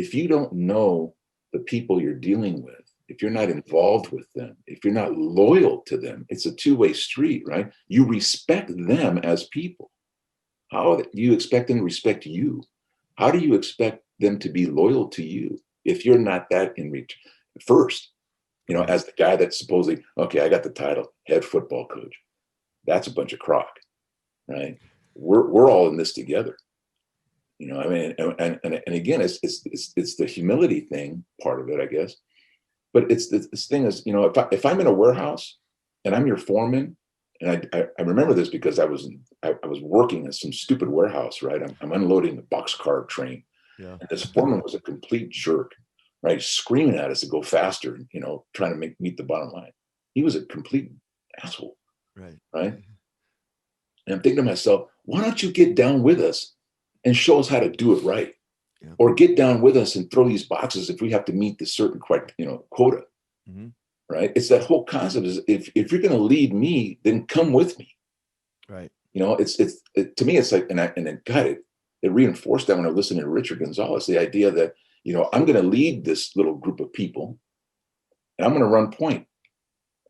if you don't know the people you're dealing with, if you're not involved with them, if you're not loyal to them, it's a two-way street, right? You respect them as people. How do you expect them to respect you? How do you expect them to be loyal to you if you're not that in reach first? As the guy that's supposedly, okay, I got the title, head football coach. That's a bunch of crock, right? We're all in this together. I mean, and again, it's the humility thing, part of it, I guess. But it's this thing is, if I'm in a warehouse and I'm your foreman, and I remember this because I was working in some stupid warehouse, right? I'm unloading the boxcar train, and this foreman was a complete jerk, right? Screaming at us to go faster, trying to meet the bottom line. He was a complete asshole, right? And I'm thinking to myself, why don't you get down with us and show us how to do it right? Yeah. Or get down with us and throw these boxes if we have to meet this certain quota, right? It's that whole concept is if you're going to lead me, then come with me, right? To me, it's like, and God, it reinforced that when I was listening to Richard Gonzalez, the idea that I'm going to lead this little group of people, and I'm going to run point.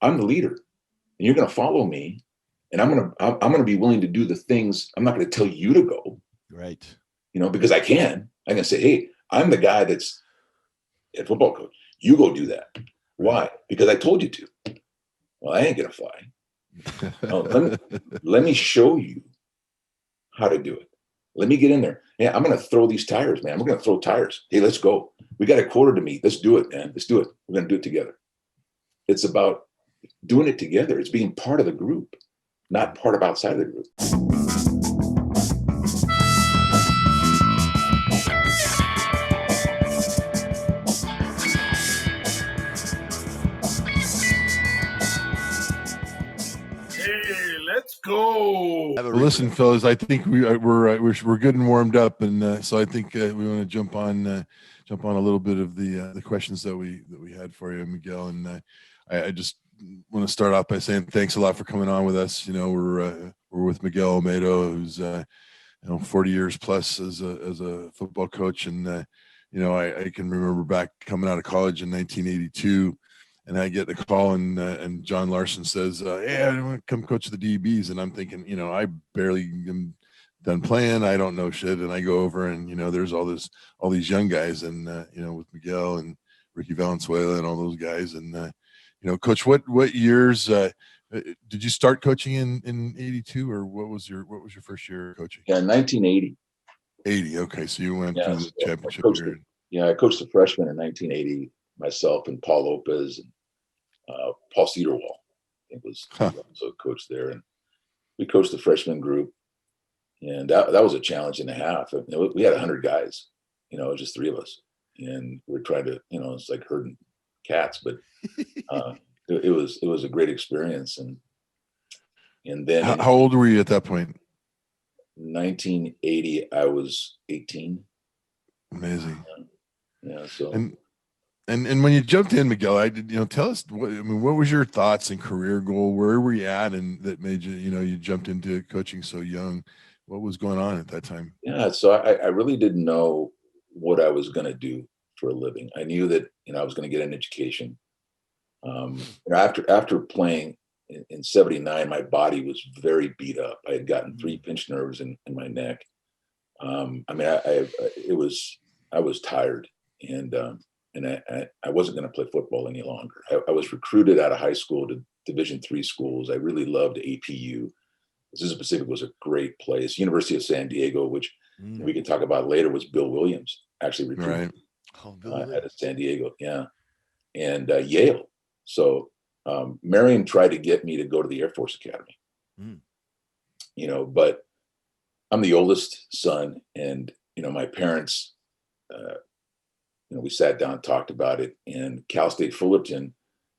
I'm the leader, and you're going to follow me, and I'm going to be willing to do the things. I'm not going to tell you to go, right? Because I can say, hey, I'm the guy that's a football coach. You go do that. Why? Because I told you to. Well, I ain't gonna fly. No, let me show you how to do it. Let me get in there. Yeah, I'm gonna throw these tires, man. We're gonna throw tires. Hey, let's go. We got a quarter to meet. Let's do it, man. Let's do it. We're gonna do it together. It's about doing it together. It's being part of the group, not part of outside of the group. Let's go. Well, listen, fellas, I think we're good and warmed up, and so I think we want to jump on a little bit of the questions that we had for you, Miguel. And I just want to start off by saying thanks a lot for coming on with us. We're with Miguel Olmedo, who's 40 years plus as a football coach, and I can remember back coming out of college in 1982. And I get the call, and John Larson says, "Hey, I want to come coach the DBs." And I'm thinking, I barely am done playing. I don't know shit. And I go over, and there's all these young guys, and with Miguel and Ricky Valenzuela and all those guys. And Coach, what years did you start coaching in 82, or what was your first year coaching? Yeah, 1980. 80. Okay, so you went through the championship period. I coached the freshmen in 1980. Myself and Paul Lopez and Paul Cedarwall, I think was also a coach there, and we coached the freshman group, and that was a challenge and a half. We had 100 guys, just three of us, and we're trying to, it's like herding cats, but it was a great experience. And then how old were you at that point? 1980, I was 18. Amazing. Yeah. So. And when you jumped in, Miguel, tell us what was your thoughts and career goal? Where were you at, and that made you, you jumped into coaching so young? What was going on at that time? Yeah, so I really didn't know what I was going to do for a living. I knew that I was going to get an education. After playing in '79, my body was very beat up. I had gotten 3 pinched nerves in my neck. I was tired, and I wasn't going to play football any longer. I was recruited out of high school to Division III schools. I really loved APU. Azusa Pacific was a great place. University of San Diego, which we can talk about later, was Bill Williams actually recruited out of San Diego. Yeah. And Yale. So Marion tried to get me to go to the Air Force Academy, but I'm the oldest son, and, my parents, we sat down and talked about it, and Cal State Fullerton,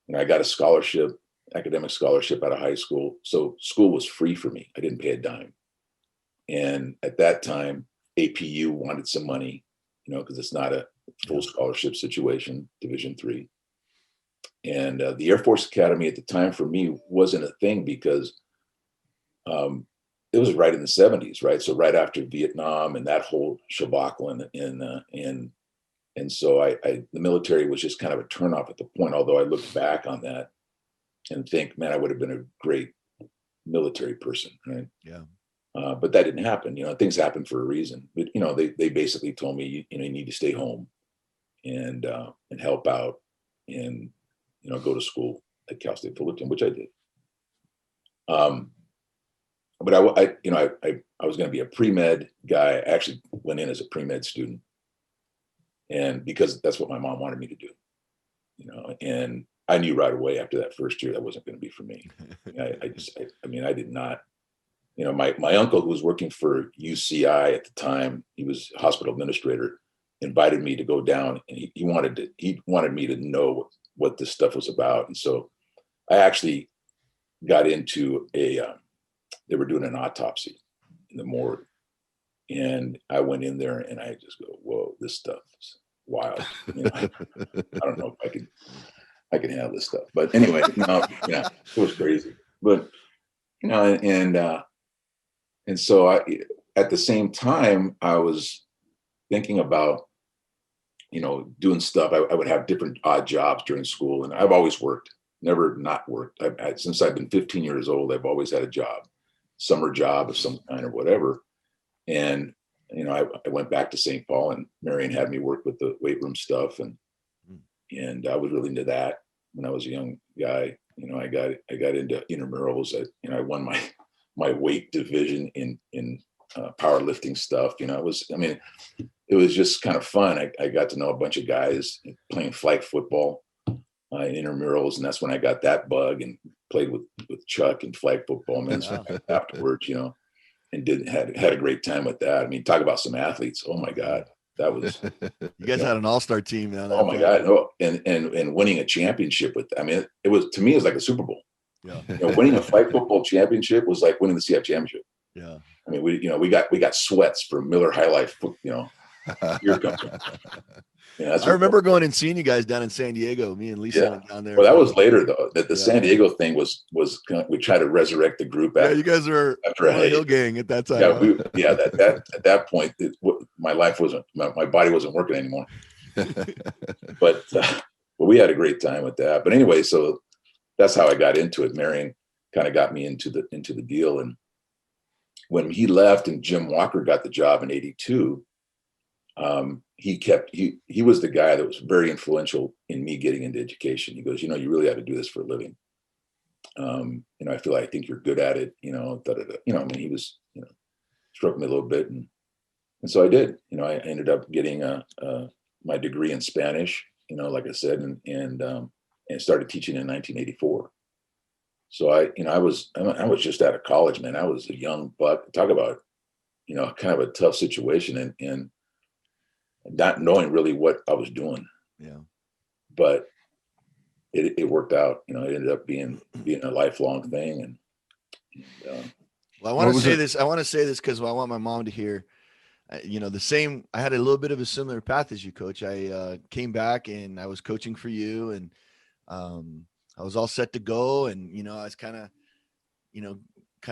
and I got a scholarship, academic scholarship out of high school. So school was free for me. I didn't pay a dime. And at that time, APU wanted some money, because it's not a full scholarship situation, Division III. And the Air Force Academy at the time for me wasn't a thing because it was right in the 70s, right? So right after Vietnam and that whole shabakle, and And so the military was just kind of a turnoff at the point, although I look back on that and think, man, I would have been a great military person, right? Yeah. But that didn't happen. Things happen for a reason. But they basically told me, you need to stay home and help out and go to school at Cal State Fullerton, which I did. But I was going to be a pre-med guy. I actually went in as a pre-med student, and because that's what my mom wanted me to do, and I knew right away after that first year that wasn't going to be for me. I did not. My uncle, who was working for UCI at the time, he was hospital administrator, invited me to go down, and he wanted me to know what this stuff was about. And so I actually got into they were doing an autopsy in the morgue, and I went in there and I just go, whoa, this stuff is wild. I don't know if I can handle this stuff, but anyway, it was crazy. But and so at the same time, I was thinking about, doing stuff. I would have different odd jobs during school, and I've always worked, never not worked. Since I've been 15 years old, I've always had a job, summer job of some kind or whatever. And, I went back to St. Paul, and Marion had me work with the weight room stuff. And I was really into that when I was a young guy. I got into intramurals. I won my weight division in powerlifting stuff. It was just kind of fun. I got to know a bunch of guys playing flag football in intramurals, and that's when I got that bug and played with Chuck and flag football afterwards, and had a great time with that. Talk about some athletes. Oh my God, that was you guys had an all-star team, man. Oh my God, no, and winning a championship with. It was, to me, it was like a Super Bowl. Yeah, winning a flag football championship was like winning the CF championship. Yeah, we got sweats from Miller High Life. Here it comes. I remember going and seeing you guys down in San Diego. Me and Lisa went down there. Well, that was later though. The San Diego thing was we tried to resurrect the group. After, you guys were after a Hill Gang at that time. Yeah, that at that point, my life wasn't, my body wasn't working anymore. But we had a great time with that. But anyway, so that's how I got into it. Marion kind of got me into the deal, and when he left and Jim Walker got the job in '82. He was the guy that was very influential in me getting into education. He goes, you really have to do this for a living. I think you're good at it, he was, struck me a little bit. And so I did, I ended up getting my degree in Spanish, like I said, and started teaching in 1984. So I was just out of college, man. I was a young buck. Talk about, kind of a tough situation and not knowing really what I was doing. Yeah. But it worked out. It ended up being a lifelong thing. And well, I want to say this. I want to say this because I want my mom to hear. I had a little bit of a similar path as you, Coach. I came back and I was coaching for you, and I was all set to go, and I was kind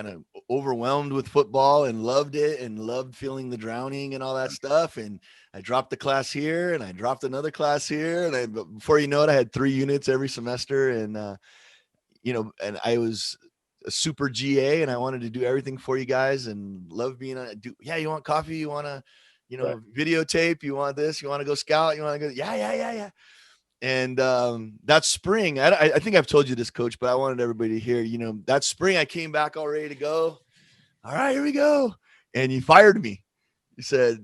of overwhelmed with football and loved it and loved feeling the drowning and all that stuff. And I dropped the class here and I dropped another class here. And before you know it, I had 3 units every semester. And, and I was a super GA and I wanted to do everything for you guys and love being you want coffee? You want to, videotape? You want this? You want to go scout? You want to go? Yeah. And that spring, I think I've told you this, Coach, but I wanted everybody to hear, that spring I came back all ready to go. All right, here we go. And you fired me. You said,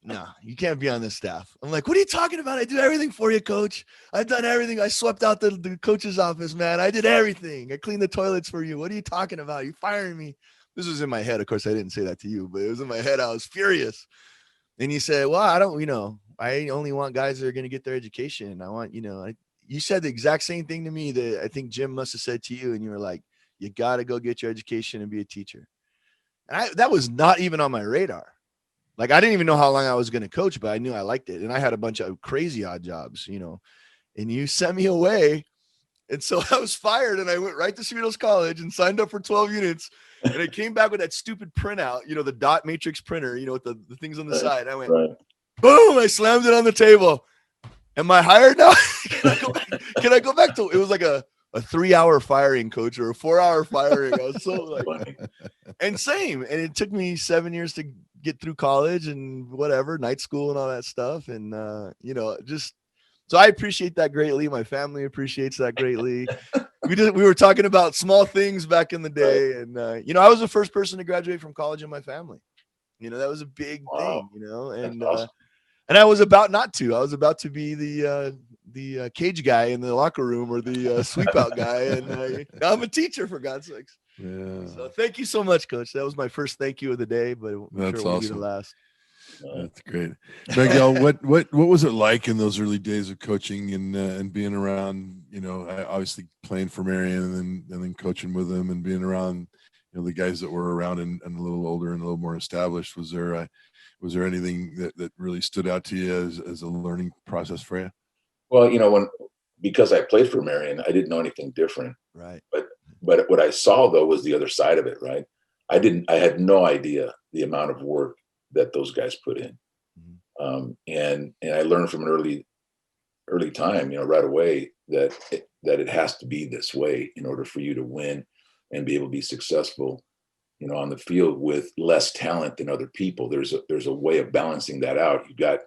no, you can't be on this staff. I'm like, what are you talking about? I do everything for you, Coach. I've done everything. I swept out the coach's office, man. I did everything. I cleaned the toilets for you. What are you talking about? You firing me. This was in my head. Of course, I didn't say that to you, but it was in my head. I was furious. And you said, well, I don't, I only want guys that are going to get their education. I want, you said the exact same thing to me that I think Jim must have said to you. And you were like, you got to go get your education and be a teacher. And that was not even on my radar. Like, I didn't even know how long I was going to coach, but I knew I liked it. And I had a bunch of crazy odd jobs, and you sent me away. And so I was fired and I went right to Cerritos College and signed up for 12 units. And I came back with that stupid printout, the dot matrix printer, with the things on the side. I went, Boom! I slammed it on the table. Am I hired now? Can I go back to? It was like a 3-hour firing, coach, or a 4-hour firing. I was so like, and same. And it took me 7 years to get through college and whatever, night school and all that stuff. And just so I appreciate that greatly. My family appreciates that greatly. We were talking about small things back in the day, and I was the first person to graduate from college in my family. That was a big thing. And awesome. and I was about not to. I was about to be the cage guy in the locker room or the sweep out guy, and now I'm a teacher, for God's sakes. Yeah. So thank you so much, Coach. That was my first thank you of the day, but I'm That's sure it won't be the awesome. last. That's great, Miguel. what was it like in those early days of coaching and being around? Obviously playing for Marion and then coaching with them and being around, the guys that were around and a little older and a little more established. Was there anything that really stood out to you as a learning process for you? Well, because I played for Marion, I didn't know anything different. Right. But what I saw though was the other side of it, right? I had no idea the amount of work that those guys put in. Mm-hmm. And I learned from an early time, right away that it has to be this way in order for you to win and be able to be successful, on the field with less talent than other people. There's a way of balancing that out. You've got,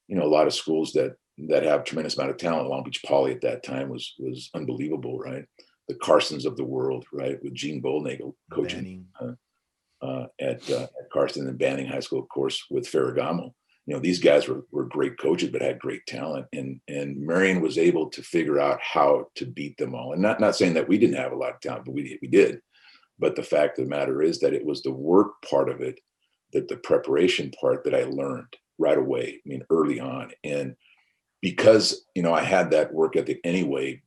a lot of schools that have tremendous amount of talent. Long Beach Poly at that time was unbelievable, right? The Carsons of the world, right? With Gene Bollnagel coaching at Carson and Banning High School, of course, with Ferragamo. These guys were great coaches, but had great talent. And Marion was able to figure out how to beat them all. And not saying that we didn't have a lot of talent, but we did. But the fact of the matter is that it was the work part of it, that the preparation part that I learned right away. I mean, early on. And because, I had that work ethic anyway,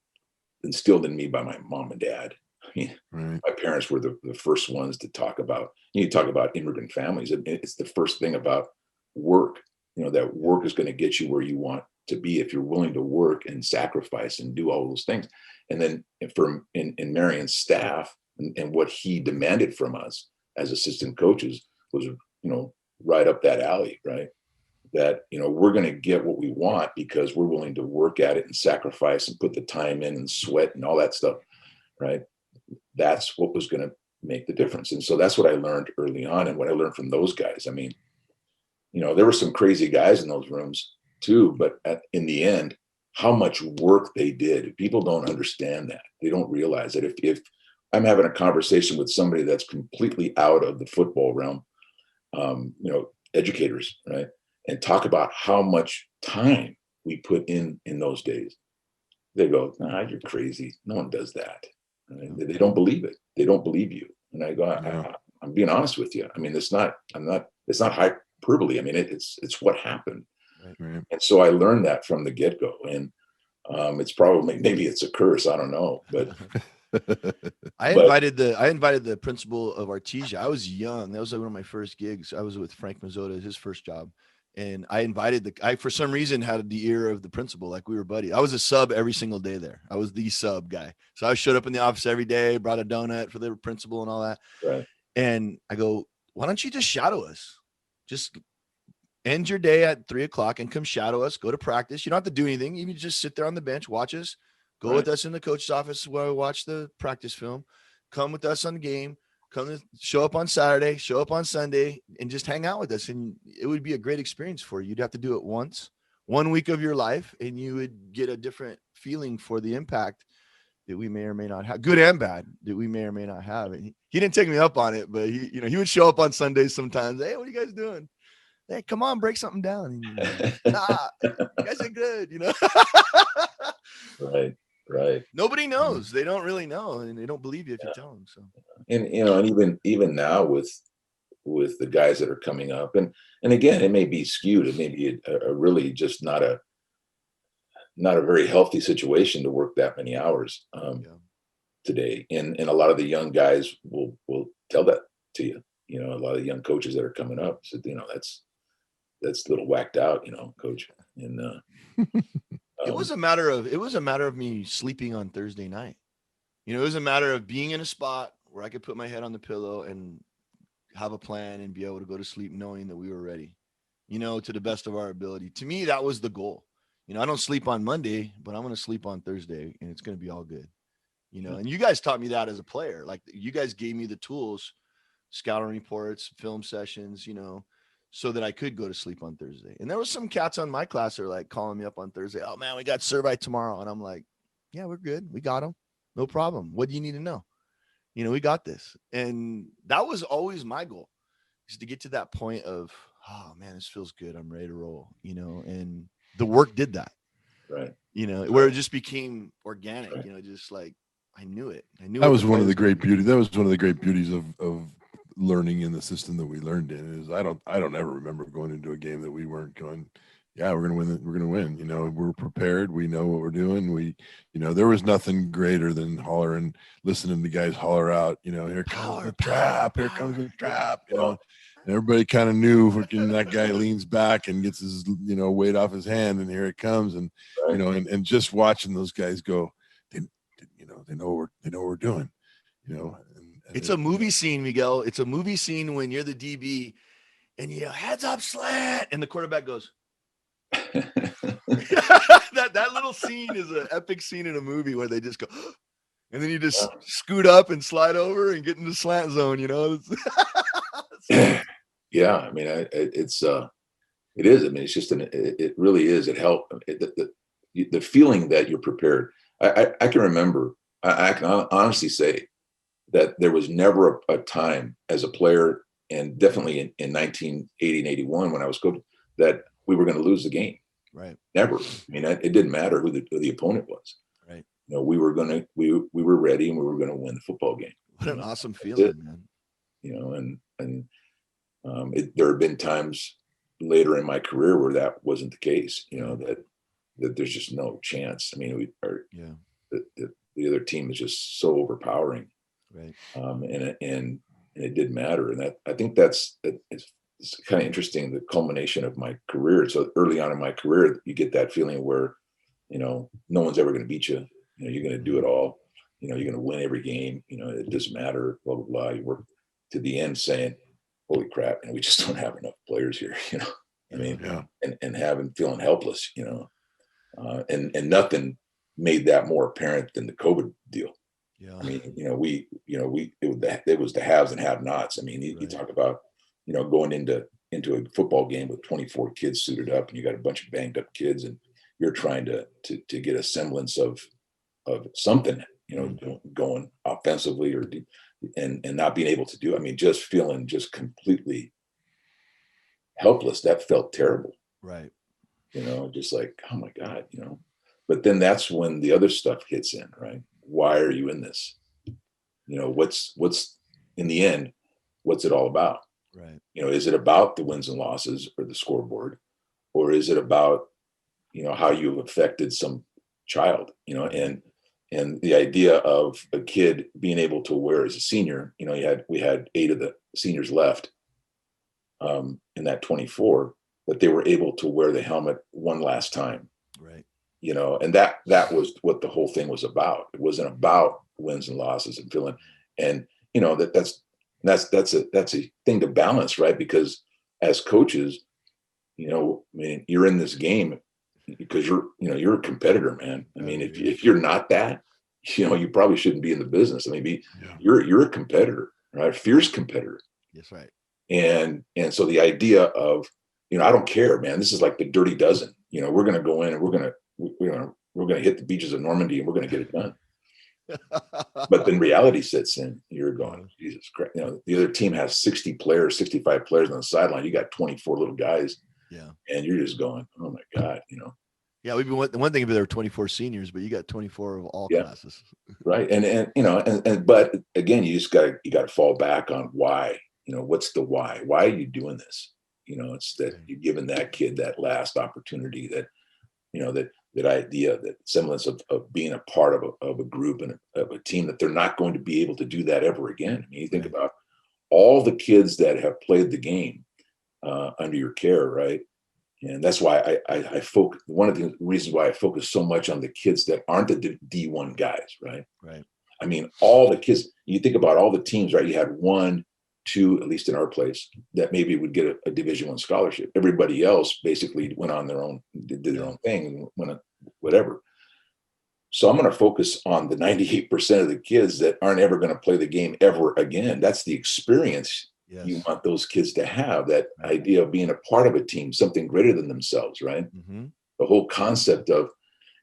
instilled in me by my mom and dad. I mean, Right. my parents were the first ones to talk about, talk about immigrant families. It's the first thing about work, that work is going to get you where you want to be if you're willing to work and sacrifice and do all those things. And then in Marion's staff and what he demanded from us as assistant coaches was, right up that alley, right? That, we're going to get what we want because we're willing to work at it and sacrifice and put the time in and sweat and all that stuff, right? That's what was going to make the difference. And so that's what I learned early on. And what I learned from those guys. I mean, there were some crazy guys in those rooms too, but in the end, how much work they did, people don't understand that. They don't realize that if I'm having a conversation with somebody that's completely out of the football realm, educators, right? And talk about how much time we put in those days. They go, "Nah, you're crazy. No one does that." Right? They don't believe it. They don't believe you. And I go, I'm being honest with you. I mean, it's not hyperbole. I mean, it's what happened. Right. And so I learned that from the get-go. And it's probably, maybe it's a curse. I don't know. But I invited the principal of Artesia. I was young. That was like one of my first gigs. I was with Frank Mazzota, his first job. And I invited I, for some reason, had the ear of the principal. Like we were buddies. I was a sub every single day there. I was the sub guy. So I showed up in the office every day, brought a donut for the principal and all that. Right. And I go, why don't you just shadow us? Just end your day at 3:00 and come shadow us, go to practice. You don't have to do anything. You can just sit there on the bench, watch us, go with us in the coach's office where I watch the practice film, come with us on the game, show up on Saturday, show up on Sunday, and just hang out with us. And it would be a great experience for you. You'd have to do it once, 1 week of your life, and you would get a different feeling for the impact that we may or may not have, good and bad, that we may or may not have. And he didn't take me up on it, but he would show up on Sundays sometimes. Hey, what are you guys doing? Hey, come on, break something down. And, nah, you guys are good, Right. Nobody knows. They don't really know, and they don't believe you if you tell them. So, and and even now with the guys that are coming up, and again, it may be skewed. It may be a really just not a very healthy situation to work that many hours today. And a lot of the young guys will tell that to you. A lot of the young coaches that are coming up said, that's a little whacked out, coach. And it was a matter of me sleeping on Thursday night. It was a matter of being in a spot where I could put my head on the pillow and have a plan and be able to go to sleep knowing that we were ready. to the best of our ability. To me, that was the goal. I don't sleep on Monday, but I'm going to sleep on Thursday, and it's going to be all good. And you guys taught me that as a player. Like, you guys gave me the tools, scouting reports, film sessions, so that I could go to sleep on Thursday. And there was some cats on my class that are like calling me up on Thursday. Oh man, we got Servite tomorrow. And I'm like, yeah, we're good. We got them. No problem. What do you need to know? We got this. And that was always my goal, is to get to that point of, oh man, this feels good. I'm ready to roll, and the work did that. Right. Where it just became organic, just like, I knew it. That was one of the great beauties. That was one of the great beauties of learning in the system that we learned in. Is I don't ever remember going into a game that we weren't going, yeah, we're going to win. We're going to win. We're prepared. We know what we're doing. There was nothing greater than hollering, listening to guys holler out, here comes the trap. Here comes the trap. And everybody kind of knew that guy leans back and gets his, weight off his hand, and here it comes. And, and just watching those guys go, they know what we're doing, and it's a movie scene, Miguel. It's a movie scene when you're the DB and you heads up slant, and the quarterback goes. that little scene is an epic scene in a movie where they just go, and then you just scoot up and slide over and get into slant zone. Yeah, I mean, it is. I mean, it's just it really is. It helped. The feeling that you're prepared. I can remember. I can honestly say that there was never a time as a player, and definitely in 1980 and 81 when I was coaching, that we were going to lose the game. Right. Never. I mean, it didn't matter who the opponent was. Right. We were ready, and we were going to win the football game. What an awesome feeling, man. There have been times later in my career where that wasn't the case. That there's just no chance. I mean, the other team is just so overpowering. Right. And it didn't matter. And I think it's kind of interesting, the culmination of my career. So early on in my career, you get that feeling where, no one's ever going to beat you. You're going to do it all. You're going to win every game. It doesn't matter, blah, blah, blah. You work to the end saying, holy crap, we just don't have enough players here, I mean, and feeling helpless, and nothing made that more apparent than the COVID deal. Yeah. I mean, it was the haves and have-nots. I mean, you talk about, going into a football game with 24 kids suited up, and you got a bunch of banged up kids, and you're trying to get a semblance of something, going offensively and not being able to do. I mean, just feeling just completely helpless. That felt terrible. Right. Just like, oh my God, But then that's when the other stuff hits in, right? Why are you in this? What's in the end, what's it all about? Right. Is it about the wins and losses or the scoreboard, or is it about, how you've affected some child, and the idea of a kid being able to wear, as a senior, we had 8 of the seniors left in that 24, but they were able to wear the helmet one last time. Right. And that was what the whole thing was about. It wasn't about wins and losses and feeling, and that's a thing to balance, right? Because as coaches, I mean, you're in this game because you're a competitor, man. I mean, if you're not that, you probably shouldn't be in the business. I mean, you're a competitor, right? A fierce competitor. That's right. And so the idea of, I don't care, man. This is like the Dirty Dozen. We're going to go in and we're going to hit the beaches of Normandy and we're going to get it done. But then reality sets in. You're going, Jesus Christ. The other team has 60 players, 65 players on the sideline. You got 24 little guys. Yeah. And you're just going, oh my God, Yeah, we've been one thing if there were 24 seniors, but you got 24 of all classes. Right. And but again, you got to fall back on why. What's the why? Why are you doing this? It's that you're giving that kid that last opportunity, that that idea, that semblance of being a part of a group and of a team, that they're not going to be able to do that ever again. I mean, you think about all the kids that have played the game under your care, right? And that's why I focus. One of the reasons why I focus so much on the kids that aren't the D1 guys, right? Right. I mean, all the kids. You think about all the teams, right? You had 1, two, at least in our place, that maybe would get a Division I scholarship. Everybody else basically went on their own, did their own thing, and went whatever. So I'm going to focus on the 98% of the kids that aren't ever going to play the game ever again. That's the experience you want those kids to have, that idea of being a part of a team, something greater than themselves, right? The whole concept of,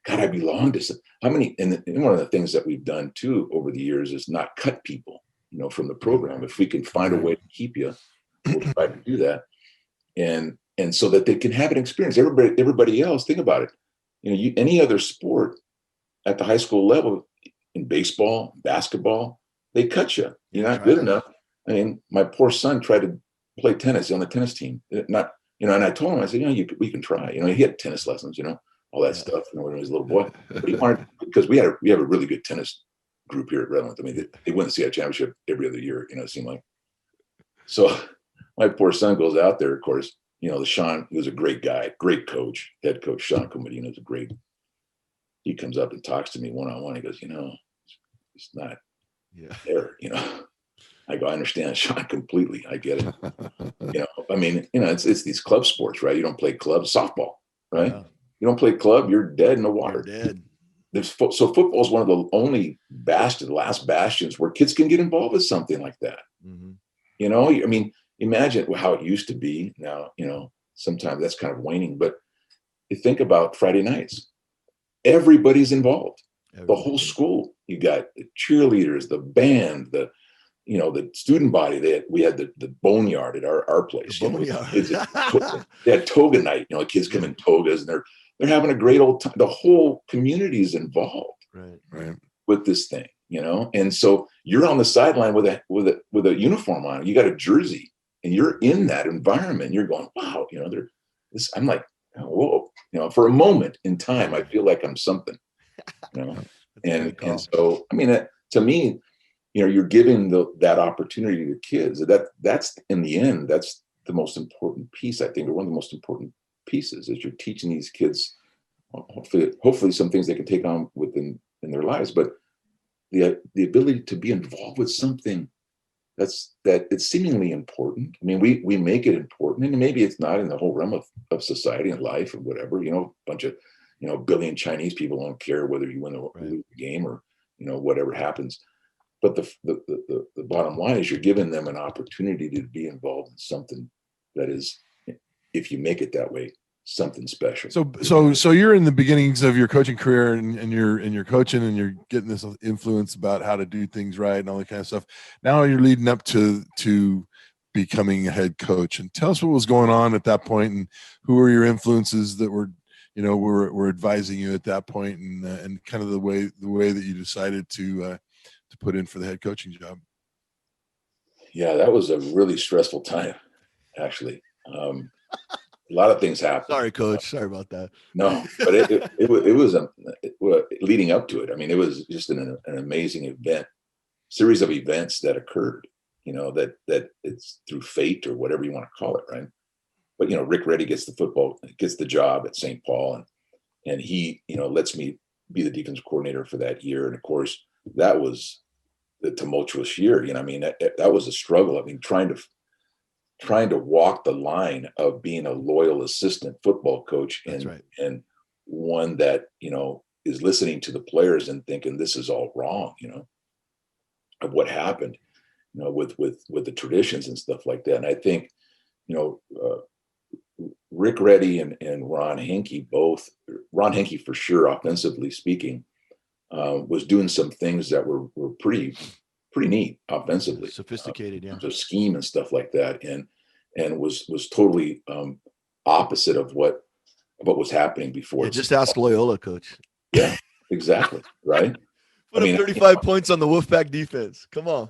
God, I belong to some. How many, and one of the things that we've done too over the years is not cut people, from the program. If we can find a way to keep you, we'll try to do that. And so that they can have an experience. Everybody else, think about it. Any other sport at the high school level, in baseball, basketball, they cut you. You're not good enough. I mean, my poor son tried to play tennis on the tennis team. And I told him, I said, we can try. He had tennis lessons, all that stuff, when he was a little boy. But he wanted, because we have a really good tennis group here at Redlands. I mean, they win the CI championship every other year, it seemed like. So my poor son goes out there, of course, Sean, he was a great guy, great coach, head coach, Sean Comedino is a great. He comes up and talks to me one-on-one. He goes, it's not there, I go, I understand, Sean, completely. I get it. I mean, it's these club sports, right? You don't play club softball, right? Yeah. You don't play club, you're dead in the water. You're dead. So football is one of the only last bastions where kids can get involved with something like that. I mean, imagine how it used to be. Now, sometimes that's kind of waning, but you think about Friday nights. Everybody's involved. The whole school. You got the cheerleaders, the band, the student body. We had the boneyard at our place. They had toga night. The kids come in togas and they're having a great old time. The whole community is involved, right, with this thing. And so you're on the sideline with a uniform on. You got a jersey, and you're in that environment. You're going, wow. I'm like, whoa. For a moment in time, I feel like I'm something. And so, I mean, to me, you're giving that opportunity to kids. That's in the end, that's the most important piece, I think, or one of the most important pieces, is you're teaching these kids, hopefully some things they can take on in their lives, but the ability to be involved with something that it's seemingly important. I mean, we make it important, and maybe it's not in the whole realm of society and life or whatever. A bunch of billion Chinese people don't care whether you win or lose the game, or whatever happens. But the bottom line is you're giving them an opportunity to be involved in something that is, if you make it that way, something special. So you're in the beginnings of your coaching career, and you're coaching, and you're getting this influence about how to do things right and all that kind of stuff. Now you're leading up to becoming a head coach, and tell us what was going on at that point, and who were your influences that were advising you at that point, and kind of the way that you decided to put in for the head coaching job. Yeah, that was a really stressful time, actually. A lot of things happened. Sorry, Coach. Sorry about that. No, but it was leading up to it. I mean, it was just an amazing series of events that occurred. That it's through fate or whatever you want to call it, right? But Rick Reddy gets the job at St. Paul, and he lets me be the defensive coordinator for that year. And of course, that was the tumultuous year. I mean, that was a struggle. I mean, trying to walk the line of being a loyal assistant football coach and one that, is listening to the players and thinking this is all wrong, of what happened, with the traditions and stuff like that. And I think, Rick Reddy and Ron Hinkie Ron Hinkie for sure, offensively speaking, was doing some things that were pretty neat offensively, sophisticated, so scheme and stuff like that, and was totally opposite of what was happening before. Yeah, just ask Loyola, Coach. Yeah, exactly, right. Put up 35 points on the Wolfpack defense. Come on.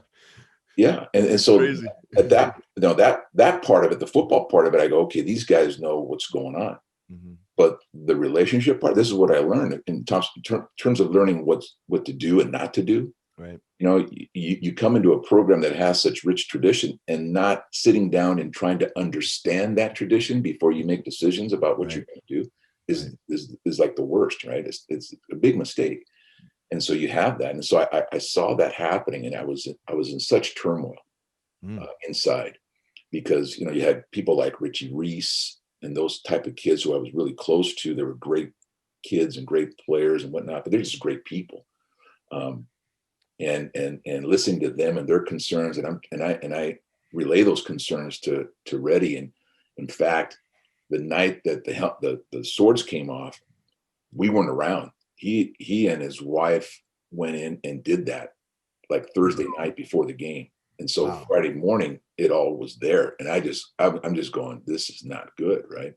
Yeah, and so crazy. At that part of it, the football part of it, I go, okay, these guys know what's going on. Mm-hmm. But the relationship part, this is what I learned in terms of learning what to do and not to do. Right. You come into a program that has such rich tradition, and not sitting down and trying to understand that tradition before you make decisions about what you're going to do is like the worst, right? It's a big mistake. And so you have that. And so I saw that happening, and I was in such turmoil. inside, because you had people like Richie Reese and those type of kids who I was really close to. They were great kids and great players and whatnot, but they're just great people. And listening to them and their concerns, and I relay those concerns to Reddy. And in fact, the night that the swords came off, we weren't around. He and his wife went in and did that like Thursday night before the game. And so Friday morning, it all was there. And I'm just going, this is not good, right?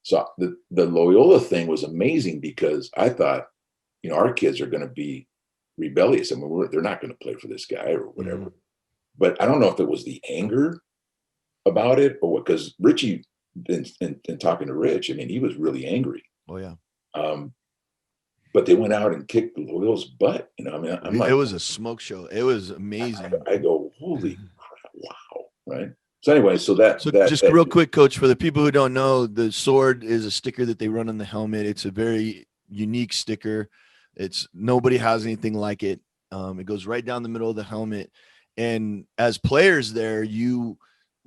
So the Loyola thing was amazing, because I thought, our kids are going to be rebellious. I mean, they're not going to play for this guy or whatever. But I don't know if it was the anger about it or what, because Richie, in talking to Rich, I mean, he was really angry. Oh, yeah. But they went out and kicked Loyola's butt. I mean, I'm like, it was a smoke show. It was amazing. I go, holy crap, wow, right? So anyway, just real quick, Coach, for the people who don't know, the sword is a sticker that they run on the helmet. It's a very unique sticker. Nobody has anything like it. It goes right down the middle of the helmet. And as players there, you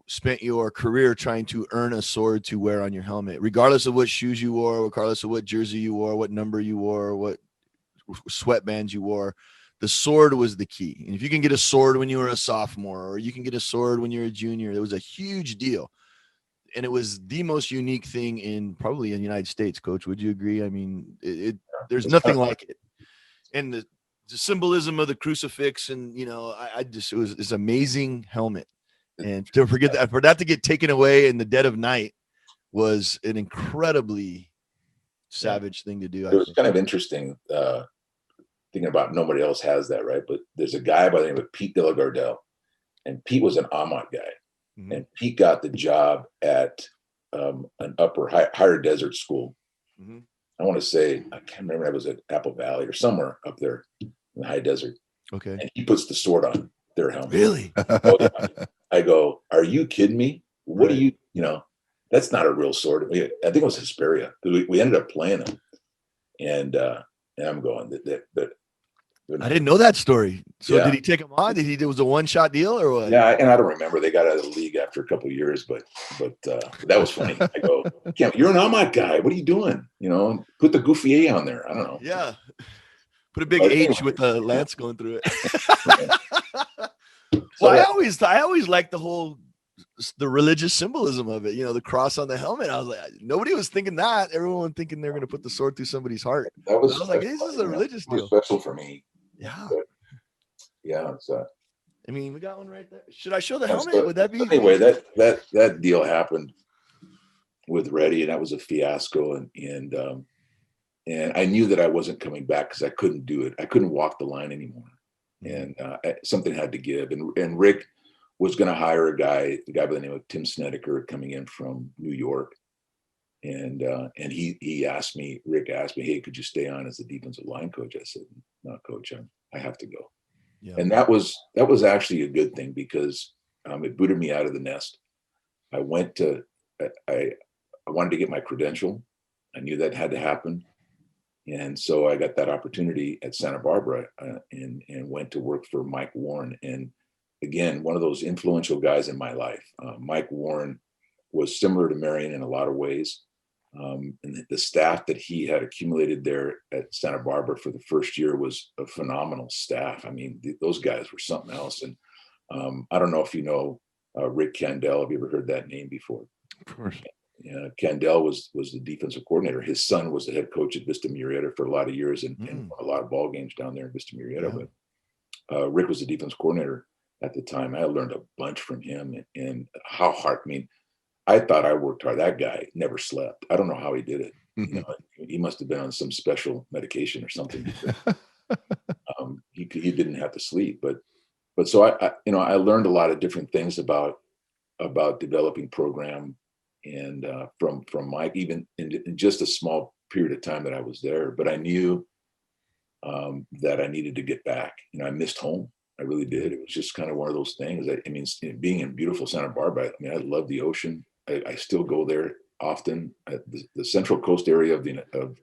spent your career trying to earn a sword to wear on your helmet, regardless of what shoes you wore, regardless of what jersey you wore, what number you wore, what sweatbands you wore. The sword was the key. And if you can get a sword when you were a sophomore, or you can get a sword when you're a junior, it was a huge deal. And it was the most unique thing probably in the United States, Coach. Would you agree? I mean, there's nothing like it. And the symbolism of the crucifix, and it was this amazing helmet. And to forget that, for that to get taken away in the dead of night was an incredibly savage thing to do. It was kind of interesting thinking about, nobody else has that, right? But there's a guy by the name of Pete De La Gardelle, and Pete was an Amat guy. And Pete got the job at an higher desert school. I want to say, I can't remember, I was at Apple Valley or somewhere up there in the high desert. Okay. And he puts the sword on their helmet. Really? Oh, yeah. I go, are you kidding me? What do you, that's not a real sword. I think it was Hesperia. We ended up playing them. And I'm going, that I didn't know that story. So Yeah. did he take him on? It was a one-shot deal or what? Yeah, and I don't remember. They got out of the league after a couple of years, but that was funny. I go, you're an Amat guy. What are you doing? Put the goofy A on there. I don't know. Yeah. Put a big H with a lance going through it. Well, I always liked the religious symbolism of it. The cross on the helmet. I was like, nobody was thinking that. Everyone thinking they're going to put the sword through somebody's heart. I was like, this is a religious deal. Special for me. Yeah. But, yeah. I mean, we got one right there. Should I show the helmet? Would that be? Anyway, that deal happened with Reddy, and that was a fiasco. And I knew that I wasn't coming back because I couldn't do it. I couldn't walk the line anymore. And something had to give. And Rick was going to hire a guy by the name of Tim Snedeker, coming in from New York. And Rick asked me, hey, could you stay on as the defensive line coach? I said, no, coach, I have to go. Yeah. And that was actually a good thing, because it booted me out of the nest. I wanted to get my credential. I knew that had to happen. And so I got that opportunity at Santa Barbara and went to work for Mike Warren. And again, one of those influential guys in my life. Mike Warren was similar to Marion in a lot of ways. And the staff that he had accumulated there at Santa Barbara for the first year was a phenomenal staff. I mean, those guys were something else. And I don't know if you know Rick Candell. Have you ever heard that name before? Of course. Yeah, Candell was the defensive coordinator. His son was the head coach at Vista Murrieta for a lot of years and won a lot of ball games down there in Vista Murrieta. Yeah. But Rick was the defense coordinator at the time. I learned a bunch from him and how hard. I mean, I thought I worked hard. That guy never slept. I don't know how he did it. He must have been on some special medication or something. He didn't have to sleep. But so I learned a lot of different things about developing program. And from Mike, even in just a small period of time that I was there, but I knew that I needed to get back. I missed home. I really did. It was just kind of one of those things. I mean, being in beautiful Santa Barbara, I love the ocean. I still go there often. The Central Coast area of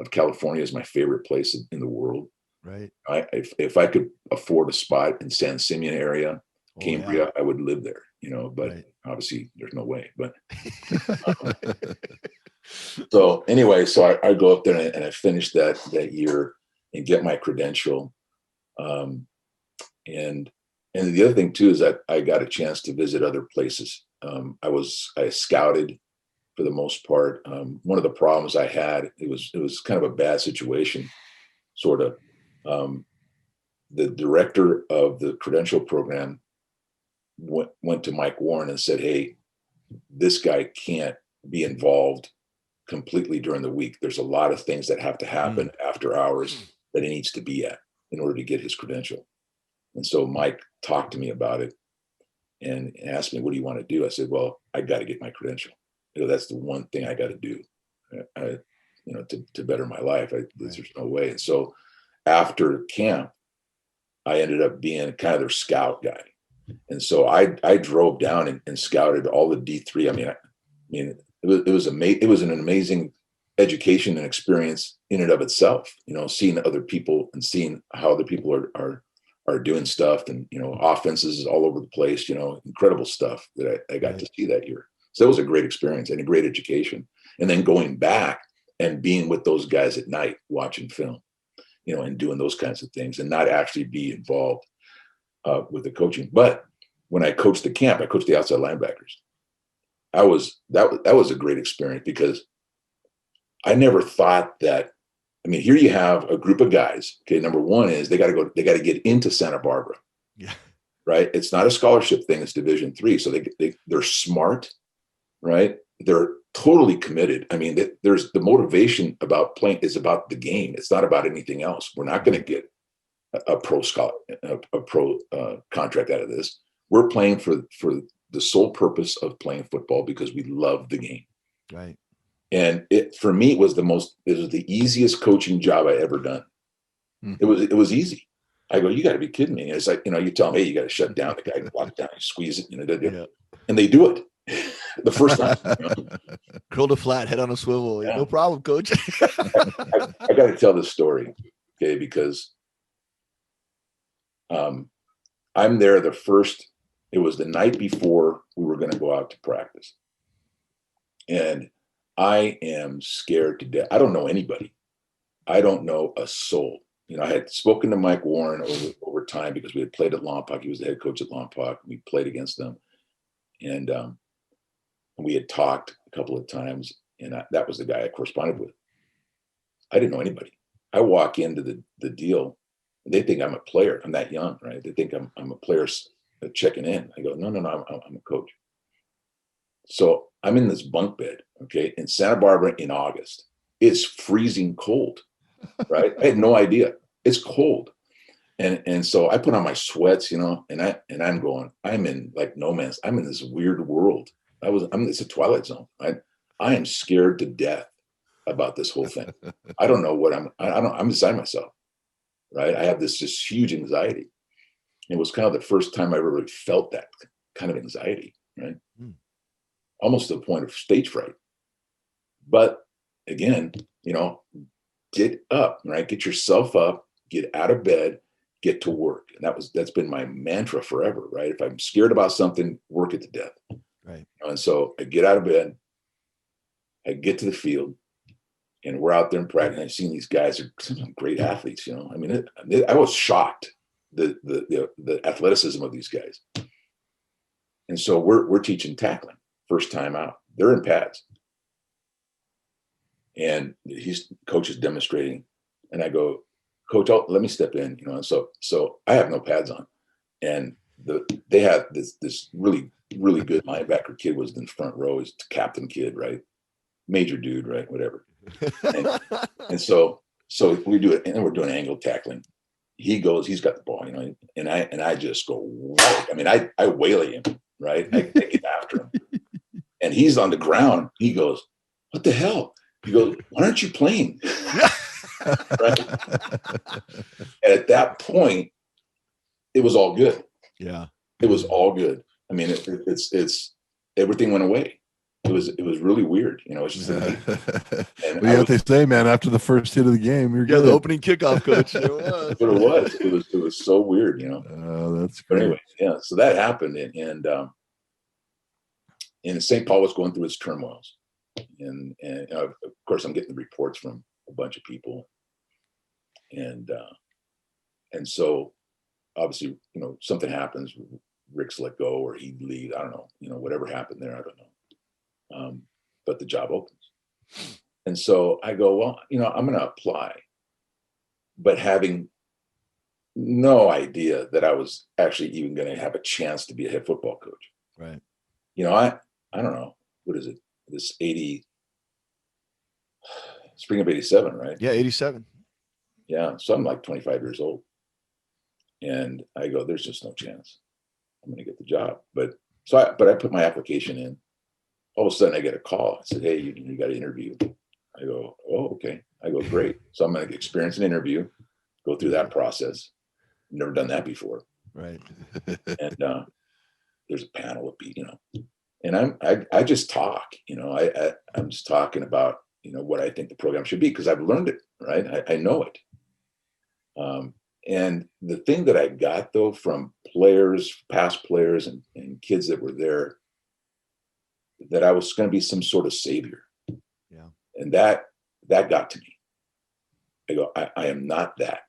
California is my favorite place in the world. Right. If I could afford a spot in San Simeon area, Cambria, I would live there, but Right. obviously there's no way. But so anyway, so I go up there and I finish that year and get my credential. And the other thing too is that I got a chance to visit other places. I scouted for the most part. One of the problems I had, it was kind of a bad situation, sort of. The director of the credential program went to Mike Warren and said, "Hey, this guy can't be involved completely during the week. There's a lot of things that have to happen after hours that he needs to be at in order to get his credential." And so Mike talked to me about it and asked me, "What do you want to do?" I said, "Well, I got to get my credential. That's the one thing I got to do, to better my life. There's no way." And so after camp, I ended up being kind of their scout guy. And so I drove down and scouted all the D3. I mean, it was amazing. It was an amazing education and experience in and of itself, seeing other people and seeing how other people are doing stuff, and, offenses all over the place, incredible stuff that I got to see that year. So that was a great experience and a great education. And then going back and being with those guys at night, watching film, and doing those kinds of things, and not actually be involved with the coaching. But when I coached the camp, I coached the outside linebackers. That was a great experience, because I never thought that. I mean, here you have a group of guys. Okay, number one is they got to get into Santa Barbara. Yeah. Right. It's not a scholarship thing. It's Division III. So they're smart, right? They're totally committed. I mean, there's the motivation about playing is about the game. It's not about anything else. We're not going to get a pro contract out of this. We're playing for the sole purpose of playing football because we love the game. Right. And for me, it was the easiest coaching job I ever done. Mm-hmm. It was easy. I go, you got to be kidding me. And it's like, you tell me, hey, you got to shut down the guy, lock down, you squeeze it, and they do it the first time. Curled a flat, head on a swivel. Yeah. No problem, coach. I got to tell this story, okay, because I'm there it was the night before we were going to go out to practice. And I am scared to death. I don't know anybody. I don't know a soul. I had spoken to Mike Warren over time because we had played at Lompoc. He was the head coach at Lompoc. We played against them. And we had talked a couple of times, and that was the guy I corresponded with. I didn't know anybody. I walk into the deal, and they think I'm a player. I'm that young, right? They think I'm a player checking in. I go, no, I'm a coach. So I'm in this bunk bed, okay, in Santa Barbara in August. It's freezing cold, right? I had no idea. It's cold. And so I put on my sweats, and I'm in like no man's, I'm in this weird world. It's a twilight zone. I am scared to death about this whole thing. I don't know what I'm beside myself, right? I have this just huge anxiety. It was kind of the first time I ever really felt that kind of anxiety, right? Almost to the point of stage fright. But again, get up, right? Get yourself up, get out of bed, get to work. And that's been my mantra forever, right? If I'm scared about something, work it to death. Right. And so I get out of bed, I get to the field, and we're out there in practice. And I've seen these guys are some great athletes, I mean, I was shocked the athleticism of these guys. And so we're teaching tackling first time out. They're in pads. And coach is demonstrating, and I go, Coach, let me step in, and so I have no pads on, and they had this really, really good linebacker kid was in the front row. He's the captain kid, right? Major dude, right? Whatever. And so we do it, and we're doing angle tackling. He's got the ball, and I just go, whoa. I mean, I waylay him, right? I get after him, and he's on the ground. He goes, what the hell? He goes, why aren't you playing? Right? And at that point, it was all good. Yeah. It was all good. I mean, it's everything went away. it was really weird. You know, it's just, and well, yeah, they say, man, after the first hit of the game, you're good. The opening kickoff, coach. It was. But it was. It was so weird, you know. That's But great. anyway, yeah. So that happened, and St. Paul was going through its turmoils, and of course I'm getting the reports from a bunch of people, and so obviously, you know, something happens. Rick's let go, or he'd leave. I don't know. You know, whatever happened there, I don't know. But the job opens, and so I go, well, you know, I'm going to apply, but having no idea that I was actually even going to have a chance to be a head football coach. Right. You know, I don't know, what is it? This spring of 87, right? Yeah, 87. Yeah. So I'm like 25 years old. And I go, there's just no chance I'm going to get the job. But I put my application in. All of a sudden I get a call. I said, hey, you got an interview. I go, oh, okay. I go, great. So I'm going to experience an interview, go through that process. Never done that before. Right. And there's a panel of people, you know, and I just talk, you know, I'm just talking about, you know, what I think the program should be, because I've learned it, right? I know it. And the thing that I got though from players, past players and kids that were there, that I was going to be some sort of savior. Yeah. And that got to me. I go, I am not that.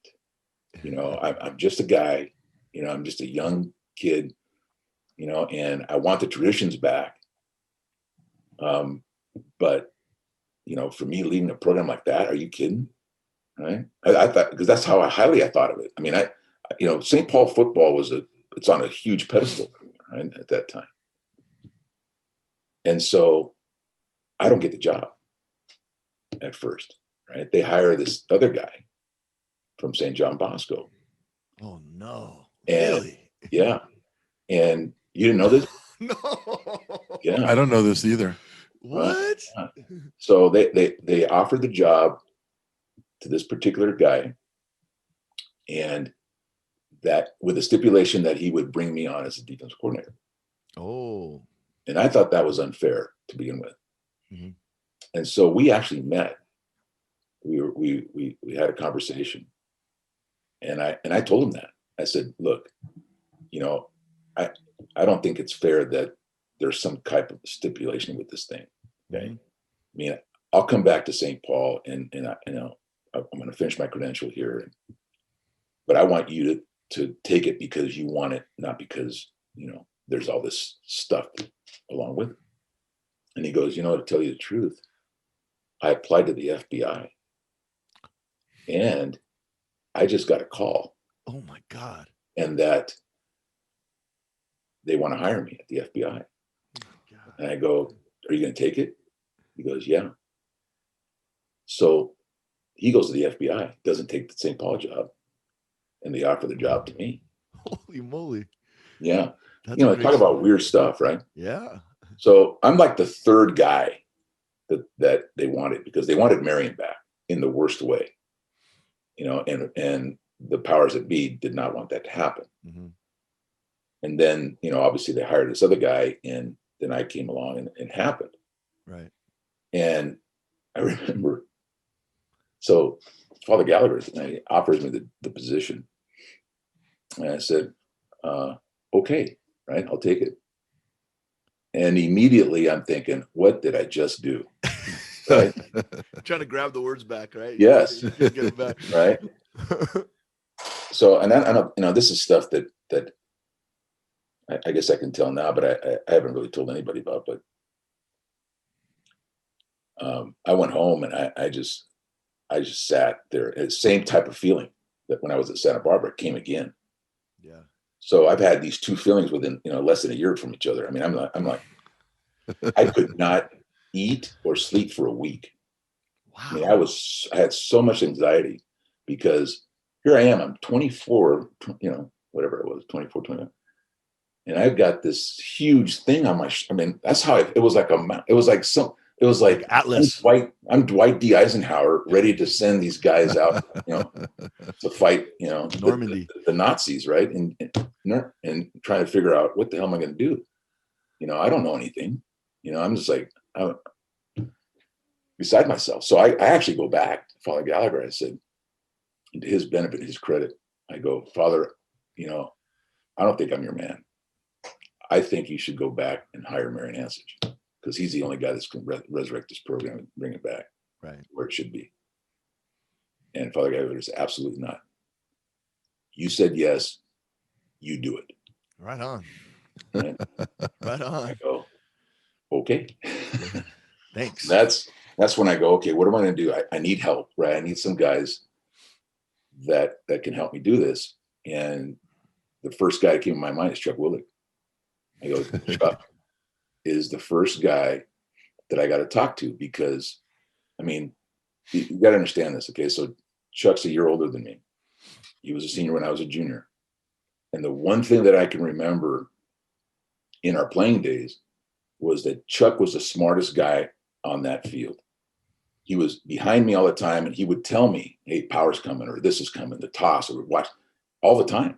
You know, I'm just a guy, you know, I'm just a young kid, you know, and I want the traditions back. But, you know, for me leading a program like that, are you kidding? Right. I thought, because that's how highly I thought of it. I mean, you know, St. Paul football it's on a huge pedestal, right, at that time. And so I don't get the job at first, right? They hire this other guy from St. John Bosco. Oh no. And, really? Yeah. And you didn't know this? No. Yeah. I don't know this either. What? So they offered the job to this particular guy, and that with the stipulation that he would bring me on as a defense coordinator. Oh. And I thought that was unfair to begin with. Mm-hmm. And so we actually met. We had a conversation, and I told him that. I said, look, you know, I don't think it's fair that there's some type of stipulation with this thing. Okay. Mm-hmm. I mean, I'll come back to St. Paul and I, you know, I'm going to finish my credential here, but I want you to take it because you want it, not because, you know, there's all this stuff along with it. And he goes, you know, to tell you the truth, I applied to the FBI and I just got a call. Oh my God. And that they want to hire me at the FBI. Oh my God. And I go, are you going to take it? He goes, yeah. So he goes to the FBI, doesn't take the St. Paul job, and they offer the job to me. Holy moly. Yeah. That's you know, talk about weird stuff, right? Yeah. So I'm like the third guy that they wanted, because they wanted Marion back in the worst way, you know, and the powers that be did not want that to happen. Mm-hmm. And then, you know, obviously they hired this other guy, and then I came along and it happened. Right. And I remember, so Father Gallagher offers me the position. And I said, okay, right, I'll take it. And immediately I'm thinking, what did I just do? Right? Trying to grab the words back, right? Yes. Get them back. Right. So, and I don't, you know, this is stuff that I guess I can tell now, but I haven't really told anybody about. But I went home and I just sat there. The same type of feeling that when I was at Santa Barbara came again. Yeah. So I've had these two feelings within, you know, less than a year from each other. I mean, I'm like, I could not eat or sleep for a week. Wow. I mean, I had so much anxiety because here I am, I'm 24, you know, whatever it was, 24, 25. And I've got this huge thing on my, I mean, that's how it was like it was like Atlas. I'm Dwight D. Eisenhower ready to send these guys out, you know, to fight, you know, Normandy, the Nazis, right? And trying to figure out what the hell am I going to do? You know, I don't know anything. You know, I'm just like, I'm beside myself. So I actually go back to Father Gallagher. I said, to his benefit, his credit, I go, Father, I don't think I'm your man. I think you should go back and hire Marion Ansich, because he's the only guy that's going to resurrect this program and bring it back where it should be. And Father Gallagher said, absolutely not. You said yes, you do it. Right on. Right, right on. I go, okay. Thanks. That's when I go, okay, what am I going to do? I need help, right? I need some guys that can help me do this. And the first guy that came to my mind is Chuck Willig. I go, Chuck is the first guy that I got to talk to, because, I mean, you got to understand this, okay? So Chuck's a year older than me. He was a senior when I was a junior. And the one thing that I can remember in our playing days was that Chuck was the smartest guy on that field. He was behind me all the time, and he would tell me, hey, power's coming, or this is coming, the toss, or watch all the time.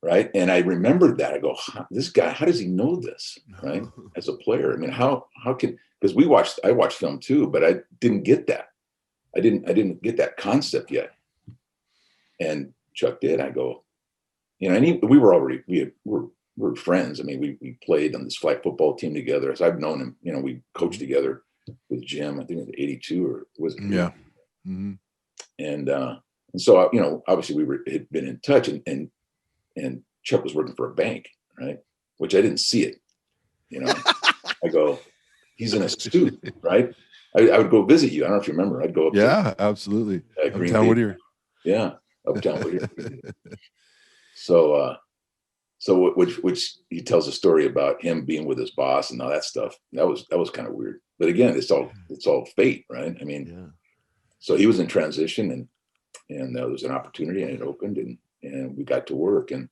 Right. And I remembered that. I go, this guy, how does he know this? Right. As a player. I mean, how can, because I watched film too, but I didn't get that. I didn't get that concept yet. And Chuck did. I go, and we were friends. I mean, we played on this flag football team together. So I've known him, we coached together with Jim, I think it was 82 or was it? Yeah. Mm-hmm. And so, obviously had been in touch, and Chuck was working for a bank, right? Which I didn't see it. I go, he's in a suit, right? I would go visit you. I don't know if you remember. I'd go up. Yeah, absolutely. Uptown Whittier. Yeah, Uptown Whittier. So which he tells a story about him being with his boss and all that stuff. That was kind of weird. But again, it's all fate, right? I mean, So he was in transition, and there was an opportunity, and it opened, and we got to work. And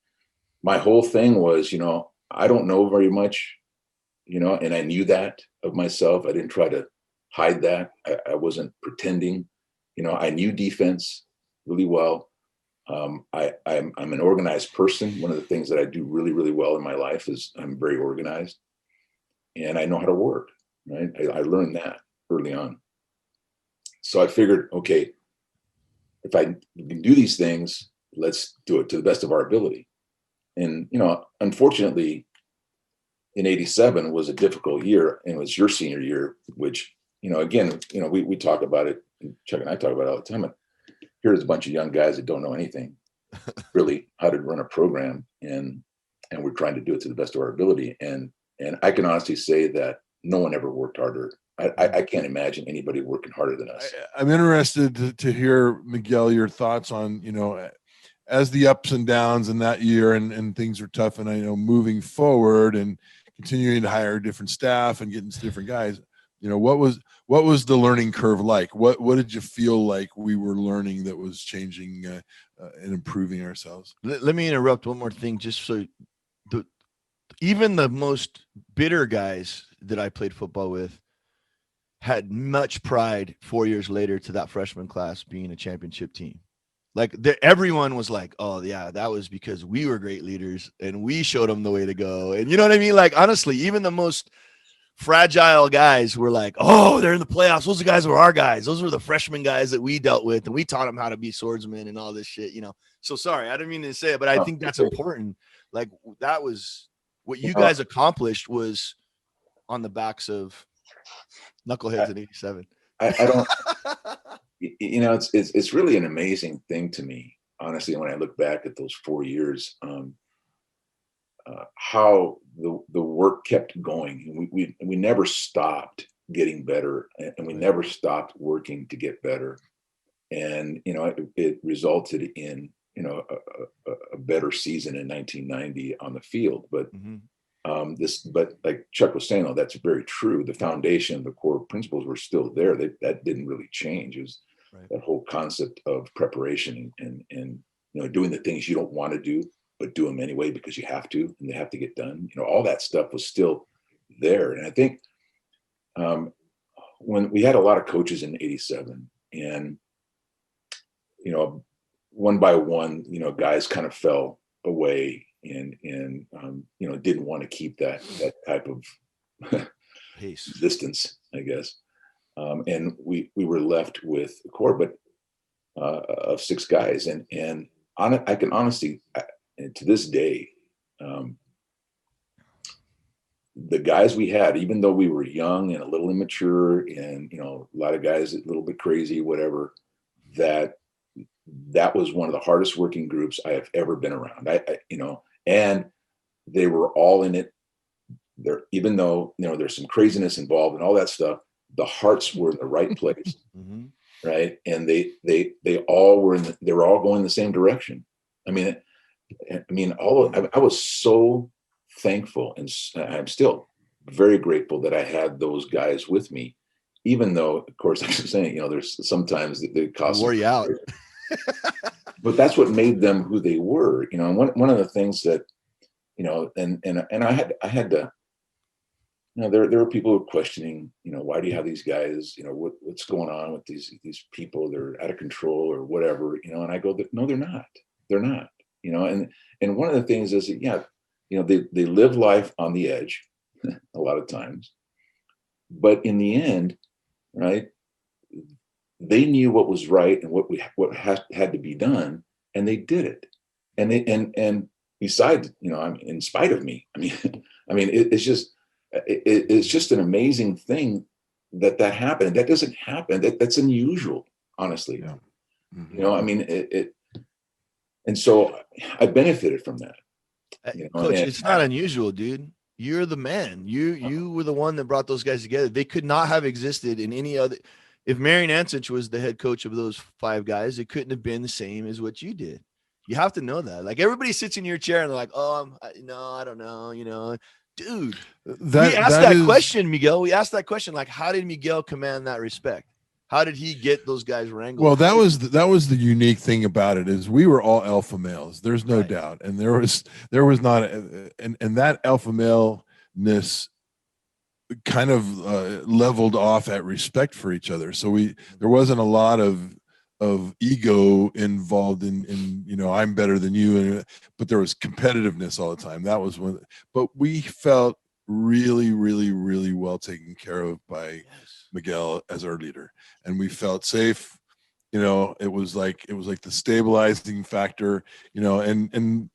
my whole thing was, I don't know very much, and I knew that of myself. I didn't try to hide that. I wasn't pretending. I knew defense really well. I'm an organized person. One of the things that I do really, really well in my life is I'm very organized, and I know how to work, right? I learned that early on. So I figured, okay, if I can do these things, let's do it to the best of our ability. And, unfortunately, in 87 was a difficult year, and it was your senior year, which, again, we talk about it, and Chuck and I talk about it all the time. And here's a bunch of young guys that don't know anything really how to run a program, and we're trying to do it to the best of our ability. And I can honestly say that no one ever worked harder. I can't imagine anybody working harder than us. I'm interested to hear, Miguel, your thoughts on, as the ups and downs in that year, and things are tough, and I know moving forward and continuing to hire different staff and getting different guys, what was the learning curve like? What did you feel like we were learning that was changing and improving ourselves? Let me interrupt one more thing, just so even the most bitter guys that I played football with had much pride 4 years later to that freshman class being a championship team. Like everyone was like, oh yeah, that was because we were great leaders and we showed them the way to go. And you know what I mean? Like, honestly, even the most fragile guys were like, oh, they're in the playoffs. Those guys were our guys. Those were the freshman guys that we dealt with, and we taught them how to be swordsmen and all this shit, So sorry, I didn't mean to say it, but I think that's important. Like, that was what you guys accomplished was on the backs of knuckleheads in 87. I don't, it's really an amazing thing to me, honestly, when I look back at those 4 years, how the work kept going. We never stopped getting better, and we never stopped working to get better. And, it resulted in, a better season in 1990 on the field. But but like Chuck was saying, that's very true. The foundation, the core principles were still there. That didn't really change. It was that whole concept of preparation and doing the things you don't want to do, but do them anyway because you have to, and they have to get done. All that stuff was still there. And I think when we had a lot of coaches in 87, and one by one, guys kind of fell away and didn't want to keep that type of pace, distance. I guess. And we were left with a core, but of 6 guys, and I can honestly, to this day, the guys we had, even though we were young and a little immature, and a lot of guys a little bit crazy, whatever, that was one of the hardest working groups I have ever been around. And they were all in it. There, even though there's some craziness involved and all that stuff, the hearts were in the right place. Mm-hmm. Right. And they all were they were all going the same direction. I mean, I was so thankful, and I'm still very grateful that I had those guys with me, even though, of course, like I'm saying, there's sometimes they cost wore you out. But that's what made them who they were. And one of the things that, and I had to, there were people who were questioning, why do you have these guys? What's going on with these people? They're out of control or whatever, and I go, no, they're not. They're not, and one of the things is that, they live life on the edge a lot of times, but in the end, right, they knew what was right and what had to be done, and they did it. And besides, in spite of me, it's just an amazing thing that happened. That doesn't happen. That's unusual, honestly. Yeah. Mm-hmm. And so I benefited from that. Coach, it's not unusual, dude. You're the man. You were the one that brought those guys together. They could not have existed in any other. If Marian Ansich was the head coach of those 5 guys, it couldn't have been the same as what you did. You have to know that. Like, everybody sits in your chair and they're like, "Oh, no, I don't know." Dude, we asked that question, Miguel. We asked that question, like, how did Miguel command that respect? How did he get those guys wrangled? Well, that was the unique thing about it, is we were all alpha males. There's no doubt, and there was not, and that alpha maleness kind of leveled off at respect for each other. So there wasn't a lot of ego involved in I'm better than you, but there was competitiveness all the time. That was but we felt really, really, really well taken care of by Miguel as our leader, and we felt safe. It was like the stabilizing factor, and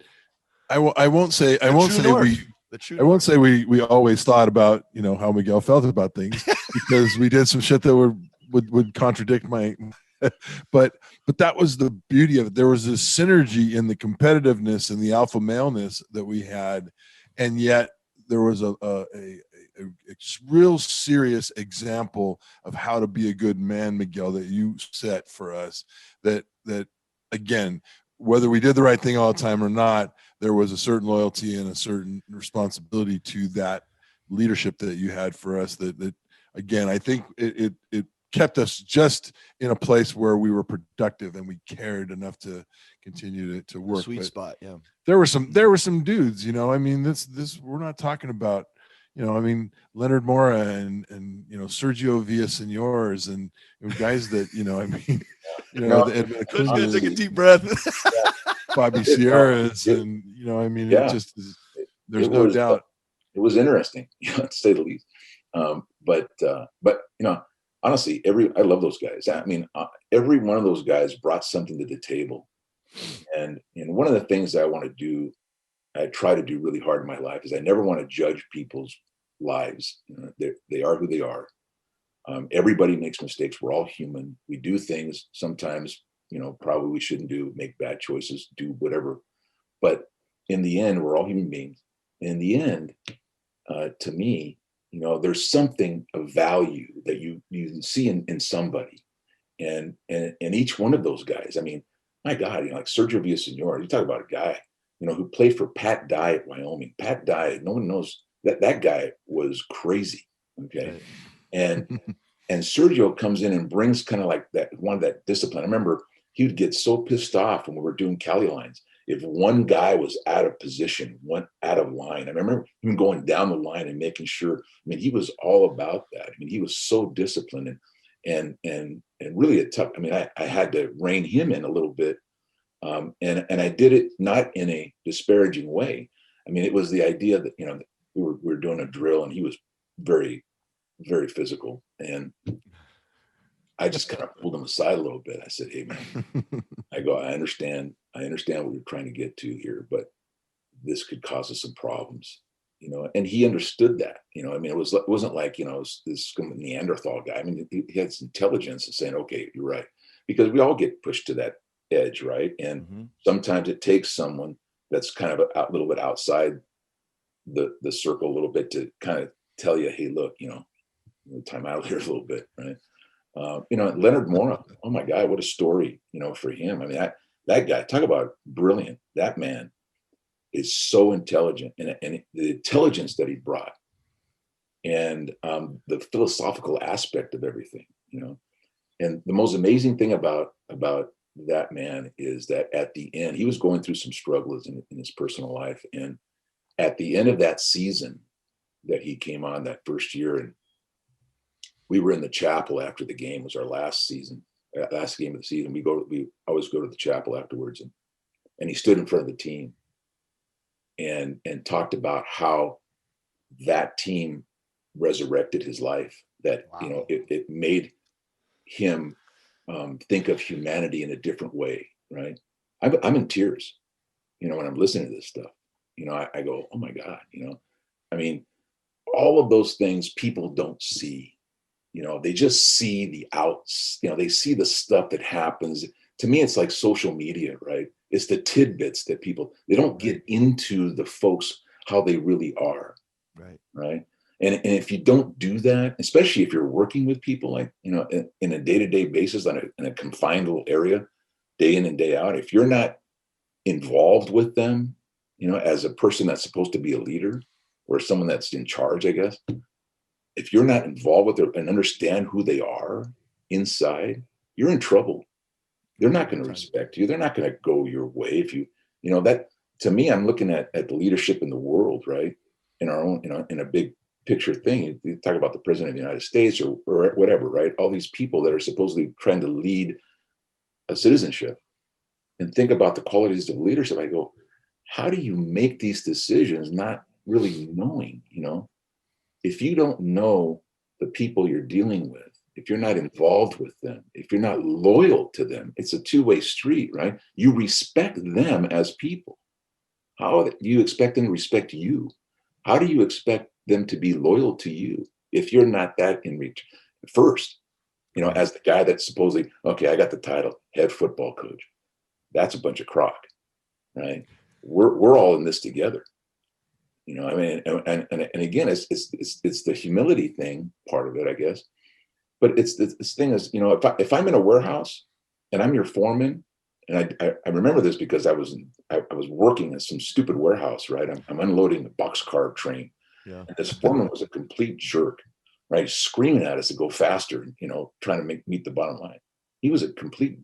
I won't say we always thought about how Miguel felt about things, because we did some shit that would contradict my but that was the beauty of it. There was this synergy in the competitiveness and the alpha maleness that we had, and yet there was a real serious example of how to be a good man, Miguel, that you set for us, that again, whether we did the right thing all the time or not, there was a certain loyalty and a certain responsibility to that leadership that you had for us, that again, I think it kept us just in a place where we were productive and we cared enough to continue to work. Sweet spot. Yeah. There were some dudes, this we're not talking about, Leonard Mora and Sergio Villasenors and guys that, take a deep breath. Bobby Sierras and, it just is, there's no doubt. It was interesting, to say the least. But honestly, I love those guys. Every one of those guys brought something to the table. And one of the things that I try to do really hard in my life, is I never want to judge people's lives. They are who they are. Everybody makes mistakes. We're all human. We do things sometimes, probably we shouldn't do, make bad choices, do whatever. But in the end, we're all human beings. In the end, to me, there's something of value that you see in somebody, and each one of those guys. My God, like Sergio Villasenor, you talk about a guy, who played for Pat Dye at Wyoming. Pat Dye, no one knows that guy was crazy. Okay, and Sergio comes in and brings kind of like that discipline. I remember he would get so pissed off when we were doing Cali lines if one guy was out of position, went out of line. I remember him going down the line and making sure. He was all about that. He was so disciplined and really a tough. I had to rein him in a little bit, and I did it not in a disparaging way. It was the idea that we were doing a drill, and he was very, very physical. And I just kind of pulled him aside a little bit. I said, "Hey man," I go, I understand what you're trying to get to here, but this could cause us some problems, and he understood that. I mean, it wasn't like, it was this Neanderthal guy. I mean, he had some intelligence of saying, okay, you're right, because we all get pushed to that edge, right? And sometimes it takes someone that's kind of a little bit outside the circle a little bit to kind of tell you, hey, look, time out here a little bit, right? Leonard Mora, oh my God, what a story, for him. I mean, that guy, talk about brilliant. That man is so intelligent, and the intelligence that he brought, and the philosophical aspect of everything, and the most amazing thing about that man is that at the end, he was going through some struggles in his personal life, and at the end of that season that he came on that first year, and we were in the chapel after the game, was our last game of the season. We always go to the chapel afterwards, and he stood in front of the team and talked about how that team resurrected his life, that, Wow. It made him think of humanity in a different way. Right. I'm in tears, when I'm listening to this stuff. I go, oh my God, I mean, all of those things people don't see. They just see the outs, they see the stuff that happens. To me, it's like social media, right? It's the tidbits that they don't get into the folks, how they really are. Right. And if you don't do that, especially if you're working with people, like, in a day-to-day basis in a confined little area, day in and day out, if you're not involved with them, as a person that's supposed to be a leader or someone that's in charge, I guess, if you're not involved with them and understand who they are inside, you're in trouble. They're not going to respect you. They're not going to go your way. If that, to me, I'm looking at the leadership in the world, right? In our own, in a big picture thing. You talk about the president of the United States or whatever, right? All these people that are supposedly trying to lead a citizenship, and think about the qualities of leadership. I go, how do you make these decisions not really knowing, if you don't know the people you're dealing with, if you're not involved with them, if you're not loyal to them, it's a two-way street, right? You respect them as people. How do you expect them to respect you? How do you expect them to be loyal to you if you're not that in reach first, as the guy that's supposedly, okay, I got the title, head football coach. That's a bunch of crock, right? We're all in this together. I mean, and again, it's the humility thing, part of it, I guess. But it's this thing is, if I'm in a warehouse and I'm your foreman, and I remember this because I was working in some stupid warehouse, right? I'm unloading the boxcar train. Yeah. And this foreman was a complete jerk, right? Screaming at us to go faster, trying to meet the bottom line. He was a complete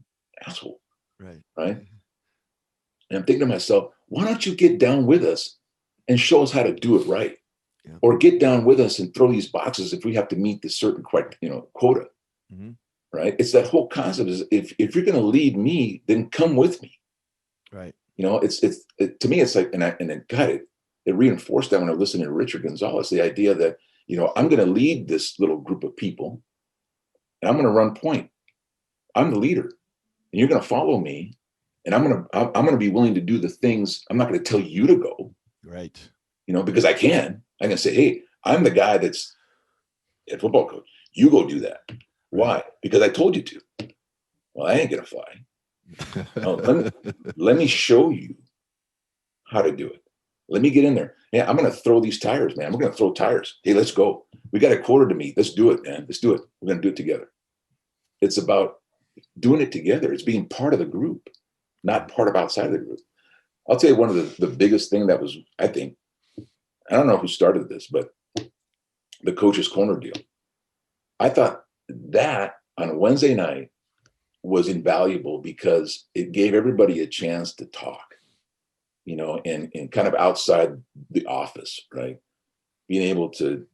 asshole. Right. And I'm thinking to myself, why don't you get down with us and show us how to do it right? Yeah. Or get down with us and throw these boxes if we have to meet this certain quota. Right. It's that whole concept is if you're going to lead me, then come with me. Right. To me, it's like, it reinforced that when I was listening to Richard Gonzalez, the idea that, I'm going to lead this little group of people and I'm going to run point. I'm the leader and you're going to follow me. And I'm going to be willing to do the things. I'm not going to tell you to go. Right. Because I can say, hey, I'm the guy that's a football coach. You go do that. Why? Because I told you to. Well, I ain't going to fly. No, let me show you how to do it. Let me get in there. Yeah, I'm going to throw these tires, man. We're going to throw tires. Hey, let's go. We got a quarter to meet. Let's do it, man. Let's do it. We're going to do it together. It's about doing it together. It's being part of the group, not part of outside of the group. I'll tell you one of the biggest thing that was, I think, I don't know who started this, but the coach's corner deal. I thought that on a Wednesday night was invaluable because it gave everybody a chance to talk, and kind of outside the office, right? Being able to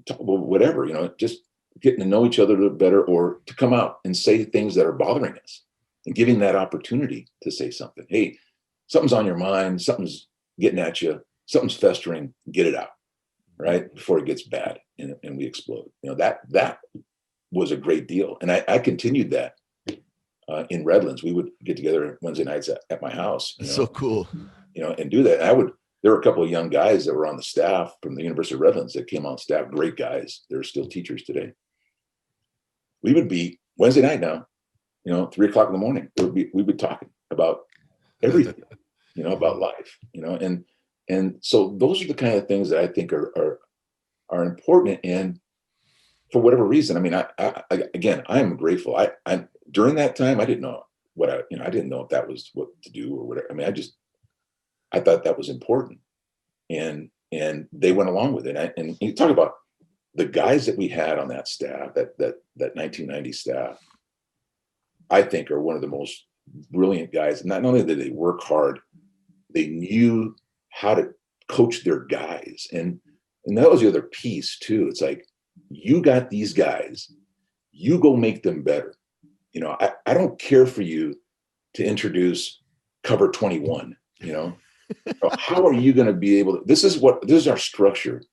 talk about whatever, just getting to know each other a little better, or to come out and say things that are bothering us and giving that opportunity to say something. Hey, something's on your mind, something's getting at you, something's festering, get it out. right? Before it gets bad and we explode. That was a great deal. And I continued that in Redlands. We would get together Wednesday nights at my house. So cool. And do that. There were a couple of young guys that were on the staff from the University of Redlands that came on staff, great guys. They're still teachers today. We would be Wednesday night now, 3:00 in the morning. We'd be talking about everything, about life, and so those are the kind of things that I think are important. And for whatever reason, I mean, I am grateful. I during that time, I didn't know I didn't know if that was what to do or whatever. I mean, I thought that was important, and they went along with it. And you talk about the guys that we had on that staff, that 1990 staff, I think are one of the most brilliant guys. Not only did they work hard, they knew how to coach their guys. And that was the other piece too. It's like, you got these guys, you go make them better. I don't care for you to introduce cover 21, How are you going to be able to, this is our structure.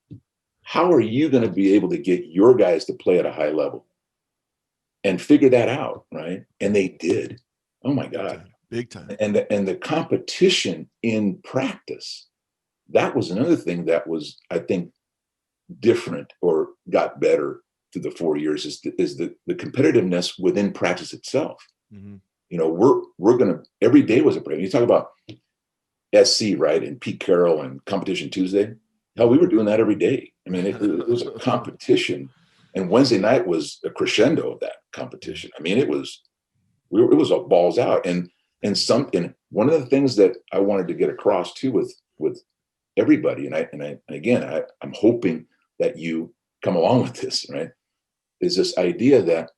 How are you going to be able to get your guys to play at a high level and figure that out? Right. And they did. Oh my God. Big time. And the competition in practice, that was another thing that was, I think, different or got better through the 4 years is the competitiveness within practice itself. Mm-hmm. We're going to, every day was a break. You talk about SC, right? And Pete Carroll and Competition Tuesday. Hell, we were doing that every day. I mean, it was a competition, and Wednesday night was a crescendo of that competition. I mean, it was all balls out. And one of the things that I wanted to get across too with everybody, and I'm hoping that you come along with this, right? Is this idea that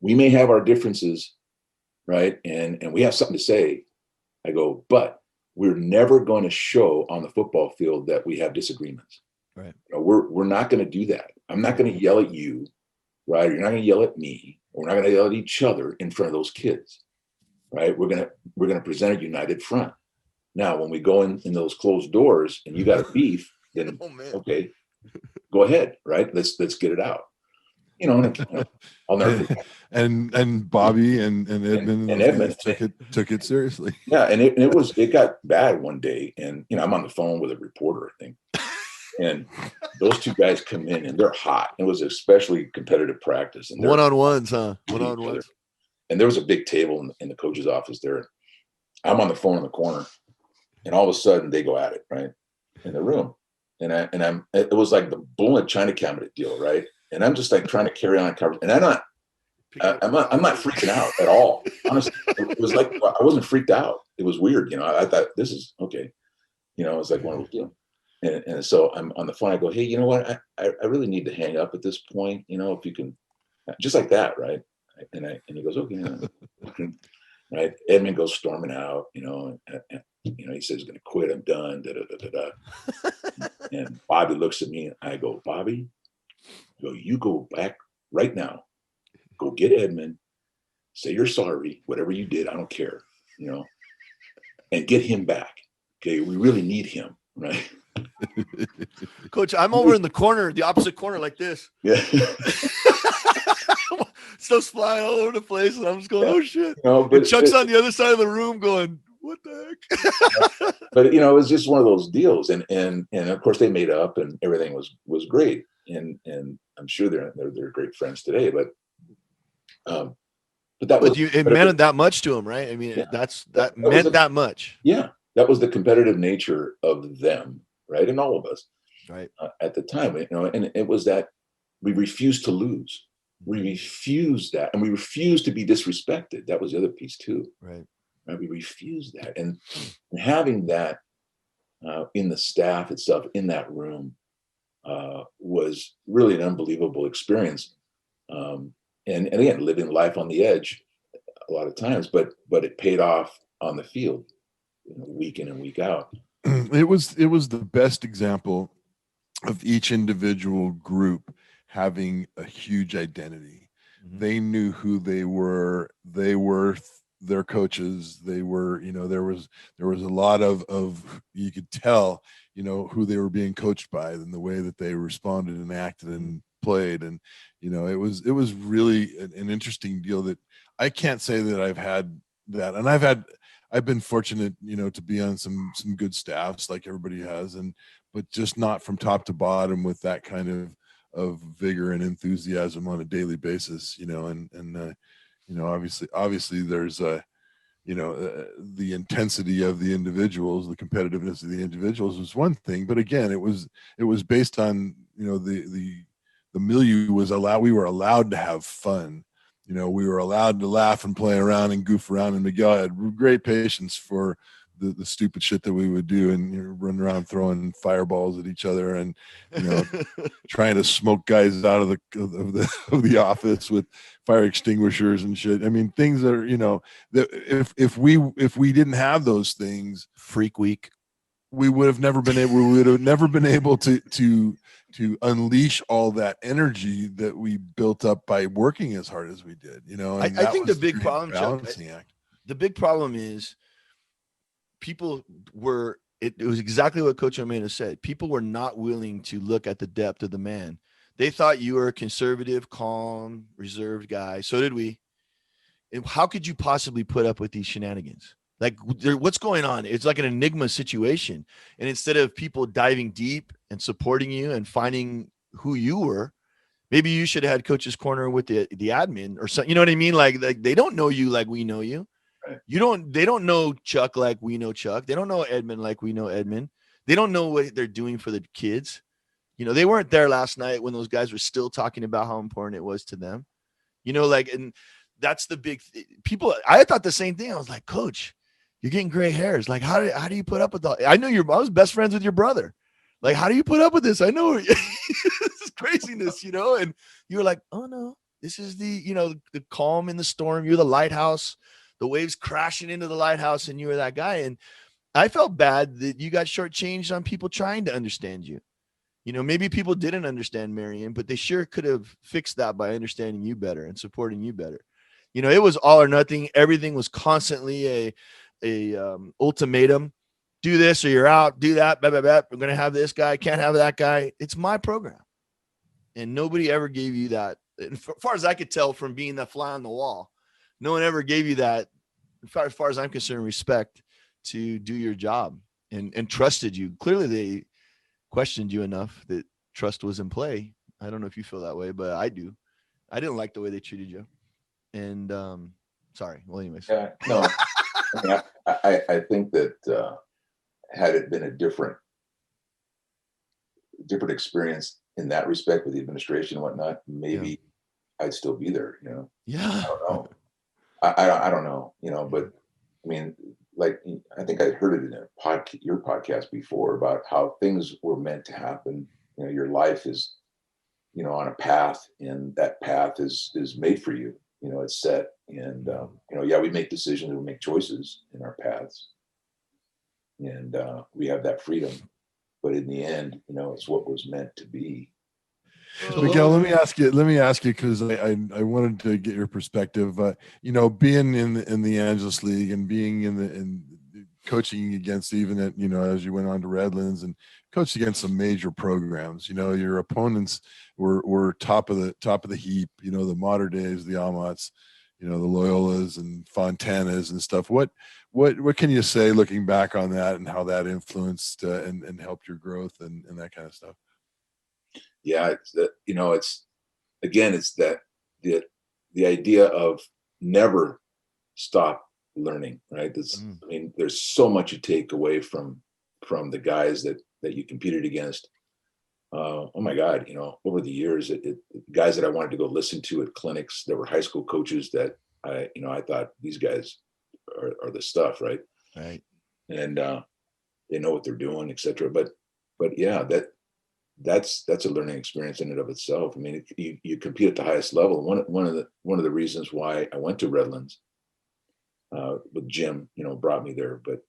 we may have our differences, right? And we have something to say. I go, but we're never going to show on the football field that we have disagreements. Right. We're not going to do that. I'm not going to yell at you, right? You're not going to yell at me. We're not going to yell at each other in front of those kids, right? We're going to present a united front. Now, when we go in those closed doors and you got a beef, then okay, go ahead, right? Let's get it out. I'll never forget. And Bobby and Edmund and Edmund took it seriously. Yeah, and it got bad one day, and I'm on the phone with a reporter, I think, and those two guys come in and they're hot. It was especially competitive practice, and one-on-ones, huh? One-on-ones. And there was a big table in the coach's office there. I'm on the phone in the corner, and all of a sudden they go at it right in the room, and it was like the bull in China cabinet deal, right? And I'm just like trying to carry on coverage, and I'm not freaking out at all. Honestly, it was like I wasn't freaked out. It was weird, I thought this is okay. It was like one of those deals. And so I'm on the phone. I go, hey, you know what? I really need to hang up at this point. If you can, just like that, right? And he goes, okay, right. Edmund goes storming out. He says he's going to quit. I'm done. Da, da, da, da, da. And Bobby looks at me, and I go, Bobby. You go back right now, go get Edmund, say you're sorry, whatever you did, I don't care, and get him back. Okay, we really need him, right? Coach, I'm over in the corner, the opposite corner, like this. Yeah. Stuff's flying all over the place, and I'm just going, oh shit. But Chuck's on the other side of the room going, what the heck? But it was just one of those deals, and of course they made up, and everything was great. And I'm sure they're great friends today, but it meant that much to him, right? I mean, yeah, that meant that much. Yeah, that was the competitive nature of them, right, and all of us, right, at the time, and it was that we refused to lose. We refused that, and we refused to be disrespected. That was the other piece too, right? We refused that, and having that in the staff itself, in that room. Was really an unbelievable experience, and again, living life on the edge a lot of times, but it paid off on the field, week in and week out. It was the best example of each individual group having a huge identity. Mm-hmm. They knew who they were. They were their coaches. They were, there was a lot of you could tell, who they were being coached by and the way that they responded and acted and played. And, it was really an interesting deal that I can't say that I've had that. And I've been fortunate, to be on some good staffs like everybody has, but just not from top to bottom with that kind of vigor and enthusiasm on a daily basis, obviously there's the intensity of the individuals, the competitiveness of the individuals was one thing, but again, it was based on, the milieu we were allowed to have fun. We were allowed to laugh and play around and goof around, and Miguel had great patience for the stupid shit that we would do, and run around throwing fireballs at each other, and trying to smoke guys out of the office with fire extinguishers and shit. I mean, things that are, that if we didn't have those things, Freak week, we would have never been able to unleash all that energy that we built up by working as hard as we did, and I think the big problem, Chuck, act. The big problem is people were, it was exactly what Coach Olmedo said. People were not willing to look at the depth of the man. They thought you were a conservative, calm, reserved guy. So did we. And how could you possibly put up with these shenanigans? Like, what's going on? It's like an enigma situation. And instead of people diving deep and supporting you and finding who you were, maybe you should have had Coach's Corner with the admin or something. You know what I mean? Like they don't know you like we know you. Right. They don't know Chuck like we know Chuck. They don't know Edmund like we know Edmund. They don't know what they're doing for the kids. They weren't there last night when those guys were still talking about how important it was to them. And that's the big people. I thought the same thing. I was like, Coach, you're getting gray hairs. Like, how do you put up with all? I know I was best friends with your brother. Like, how do you put up with this? I know this is craziness, and you were like, oh no, this is the calm in the storm. You're the lighthouse, the waves crashing into the lighthouse, and you were that guy. And I felt bad that you got shortchanged on people trying to understand you. Maybe people didn't understand Marion, but they sure could have fixed that by understanding you better and supporting you better. It was all or nothing. Everything was constantly a ultimatum. Do this or you're out. Do that. Blah, blah, blah. We're going to have this guy. Can't have that guy. It's my program. And nobody ever gave you that. And as far as I could tell from being the fly on the wall, no one ever gave you that, as far as I'm concerned, respect to do your job and trusted you. Clearly, they questioned you enough that trust was in play. I don't know if you feel that way, but I do. I didn't like the way they treated you. And sorry. Well, anyways. Yeah, no, I think that had it been a different experience in that respect with the administration and whatnot, maybe I'd still be there. Yeah. I don't know. I don't know. But I mean, like I think I heard it in your podcast before about how things were meant to happen. Your life is, on a path, and that path is made for you. It's set, and we make decisions, we make choices in our paths, and we have that freedom. But in the end, it's what was meant to be. Miguel, let me ask you because I wanted to get your perspective. Being in the Angeles League and being in coaching against, even at as you went on to Redlands and coached against some major programs. Your opponents were top of the heap. The Mater Deis, the Amats, the Loyolas and Fontanas and stuff. What can you say looking back on that and how that influenced and helped your growth and that kind of stuff? Yeah, it's that, it's that the idea of never stop learning, right? I mean, there's so much you take away from the guys that you competed against. Oh my God, over the years, guys that I wanted to go listen to at clinics, there were high school coaches that I thought these guys are the stuff, right? Right. And they know what they're doing, etc. But yeah, that's a learning experience in and of itself. I mean, you compete at the highest level. One of the reasons why I went to Redlands with Jim, brought me there, but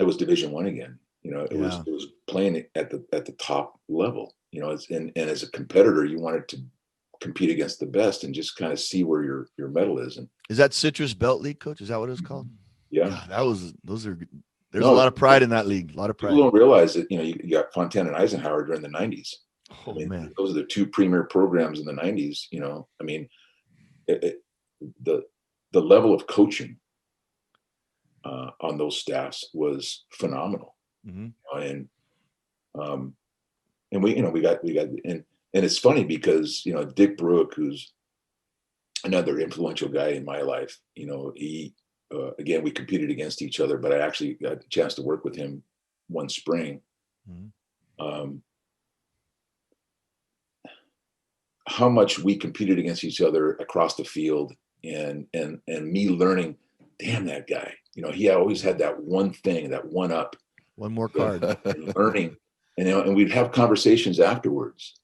it was Division I again. It was playing at the top level. And as a competitor, you wanted to compete against the best and just kind of see where your mettle is. And is that Citrus Belt League, Coach? Is that what it's called? yeah, God, there's a lot of pride in that league. A lot of pride. People don't realize that, you got Fontana and Eisenhower during the 90s. Oh, man. Those are the two premier programs in the 90s. The level of coaching on those staffs was phenomenal. And we got and it's funny because Dick Brook, who's another influential guy in my life, he again, we competed against each other, but I actually got a chance to work with him one spring. How much we competed against each other across the field, and me learning, damn, that guy, he always had that one thing, that one up, one more card, learning, and we'd have conversations afterwards.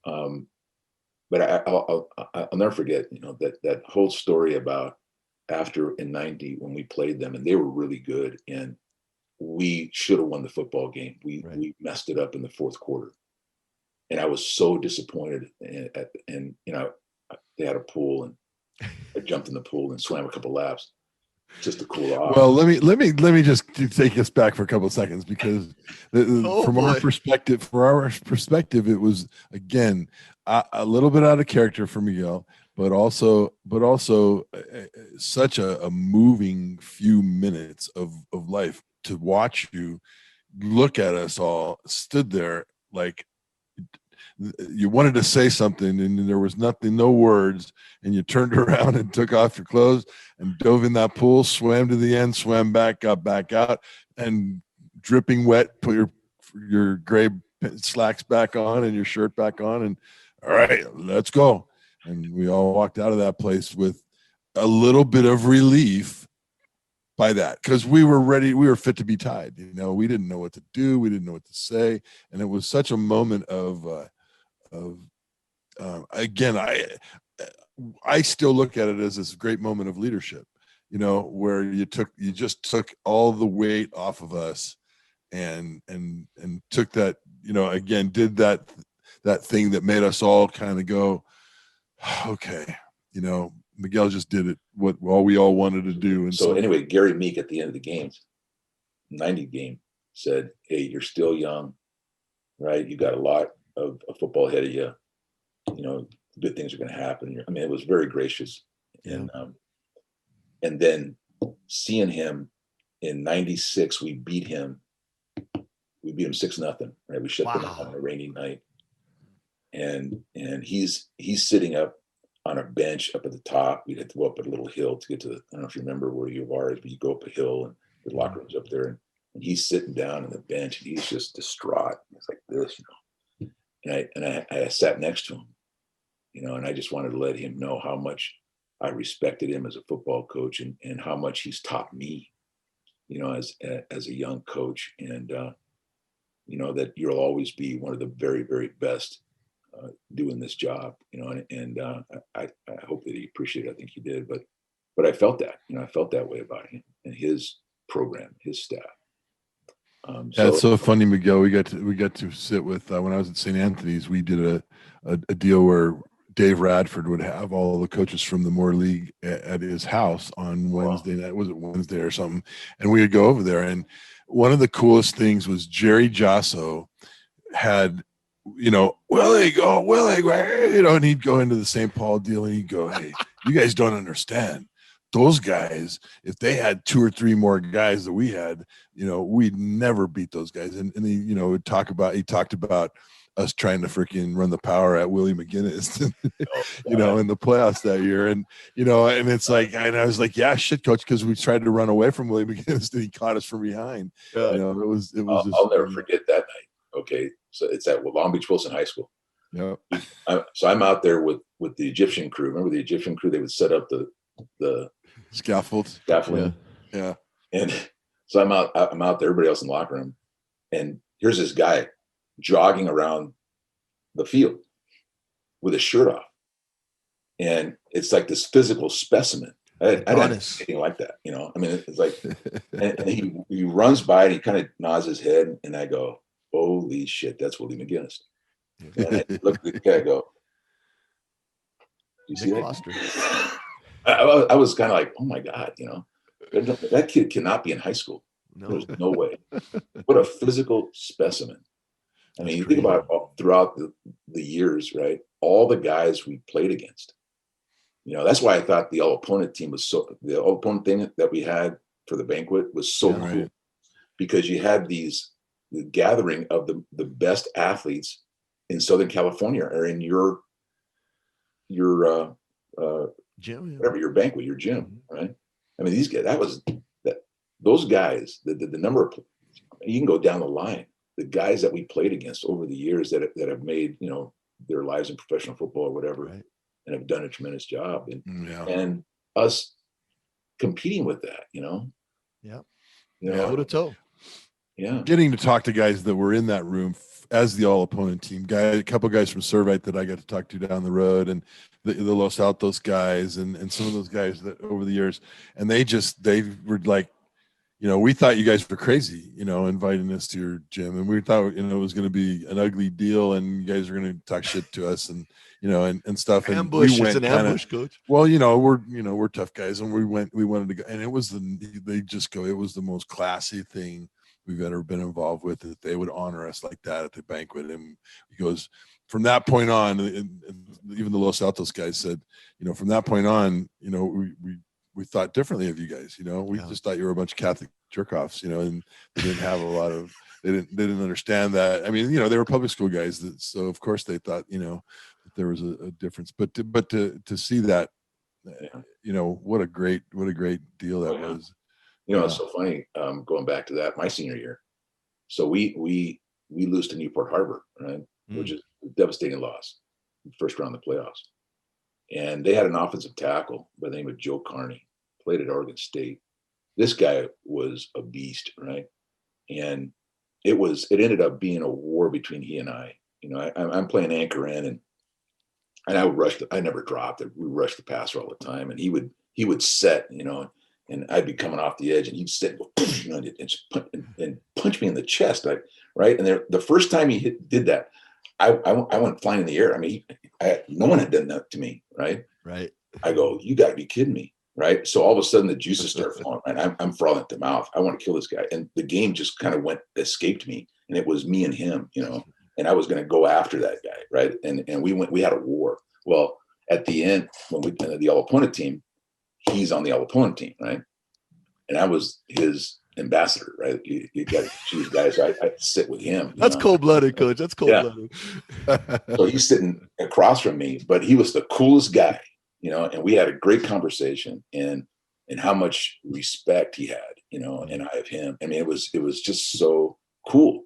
But I'll never forget, that whole story about after in 90 when we played them and they were really good and we should have won the football game. We messed it up in the fourth quarter. And I was so disappointed. And they had a pool and I jumped in the pool and swam a couple laps just to cool off. Well, let me just take us back for a couple of seconds, because from our perspective, it was, again, a little bit out of character for Miguel, but also such a moving few minutes of life to watch you look at us all stood there like you wanted to say something and there was nothing, no words, and you turned around and took off your clothes and dove in that pool, swam to the end, swam back, got back out, and dripping wet, put your gray slacks back on and your shirt back on, and all right, let's go. And we all walked out of that place with a little bit of relief by that, because we were ready, we were fit to be tied. We didn't know what to do, we didn't know what to say, and it was such a moment of again, I still look at it as this great moment of leadership, where you just took all the weight off of us and took that, again, did that thing that made us all kind of go, okay, Miguel just did it, what we all wanted to do. And so anyway, Gary Meek at the end of the game, 90 game, said, hey, you're still young, right? You got a lot of football ahead of you. Good things are going to happen. It was very gracious. Yeah. And then seeing him in 96, we beat him 6-0, right? We shut them up on a rainy night. And he's sitting up on a bench up at the top. We'd have to go up a little hill to get to I don't know if you remember where you are, but you go up a hill and the locker room's up there, and he's sitting down on the bench and he's just distraught. It's like this, and I sat next to him, and I just wanted to let him know how much I respected him as a football coach and how much he's taught me, as a young coach, and that you'll always be one of the very, very best doing this job, and I hope that he appreciated it. I think he did, but I felt that, I felt that way about him and his program, his staff. It's so funny, Miguel. We got to sit with when I was at St. Anthony's. We did a deal where Dave Radford would have all the coaches from the Moore League at his house on Wednesday night. Was it Wednesday or something? And we would go over there. And one of the coolest things was Jerry Josso had, Willie, and he'd go into the St. Paul deal and he'd go, hey, you guys don't understand. Those guys, if they had 2 or 3 more guys that we had, we'd never beat those guys. And he, would talked about us trying to freaking run the power at Willie McGinnis, in the playoffs that year. And, and it's like, and I was like, yeah, shit, coach, because we tried to run away from Willie McGinnis and he caught us from behind. It was I'll never forget that night. Okay. So it's at Long Beach Wilson High School. Yeah. So I'm out there with the Egyptian crew. Remember the Egyptian crew? They would set up the scaffolding. Yeah. And so I'm out there, everybody else in the locker room. And here's this guy jogging around the field with his shirt off. And it's like this physical specimen. I didn't see anything like that, it's like, and he runs by and he kind of nods his head. And I go, holy shit, that's Willie McGinnis. And I look at the guy, I go, You see Nick that? Foster. I was kind of like, oh my God, that kid cannot be in high school. No, There's no way. What a physical specimen. I mean, you think about throughout the years, right? All the guys we played against. That's why I thought the all opponent team was the all opponent thing that we had for the banquet was so cool, right. because you had the gathering of the best athletes in Southern California, or in your gym, whatever, your banquet, your gym, right? I mean, these guys, those guys, the number of, you can go down the line, the guys that we played against over the years that have made, their lives in professional football or whatever, right. and have done a tremendous job. Yeah. And us competing with that, Yeah. toe to toe. Yeah. Getting to talk to guys that were in that room as the all opponent team, a couple guys from Servite that I got to talk to down the road, and the Los Altos guys, and some of those guys that over the years, and they were like, we thought you guys were crazy, inviting us to your gym, and we thought, it was going to be an ugly deal, and you guys were going to talk shit to us, and and stuff. And Ambush. we went It's an ambush, coach. well, we're tough guys, and we wanted to go, and it was it was the most classy thing we've ever been involved with, that they would honor us like that at the banquet. And he goes, from that point on, and even the Los Altos guys said, from that point on, we thought differently of you guys. We just thought you were a bunch of Catholic jerk-offs, and they didn't have a lot of, they didn't understand that. I mean, they were public school guys, so of course they thought, that there was a difference. But to see that, what a great deal that was. It's so funny, going back to that, my senior year. So we lose to Newport Harbor, right? Which is a devastating loss, first round of the playoffs. And they had an offensive tackle by the name of Joe Carney, played at Oregon State. This guy was a beast, right? And it ended up being a war between he and I. I'm playing anchor in, and I never dropped it. We rushed the passer all the time, and he would set, and I'd be coming off the edge, and he'd sit and punch me in the chest, right? And the first time he did that, I went flying in the air. I mean, no one had done that to me, right? Right. I go, you got to be kidding me, right? So all of a sudden the juices start flowing, right? I'm frothing at the mouth. I want to kill this guy, and the game just kind of escaped me, and it was me and him, and I was going to go after that guy, right? And we had a war. Well, at the end, when we the all opponent team, he's on the all opponent team, right? And I was his ambassador, right? You got to choose guys. I sit with him. That's cold-blooded, coach. That's cold-blooded. So he's sitting across from me, but he was the coolest guy, and we had a great conversation, and how much respect he had, and I have him. I mean, it was just so cool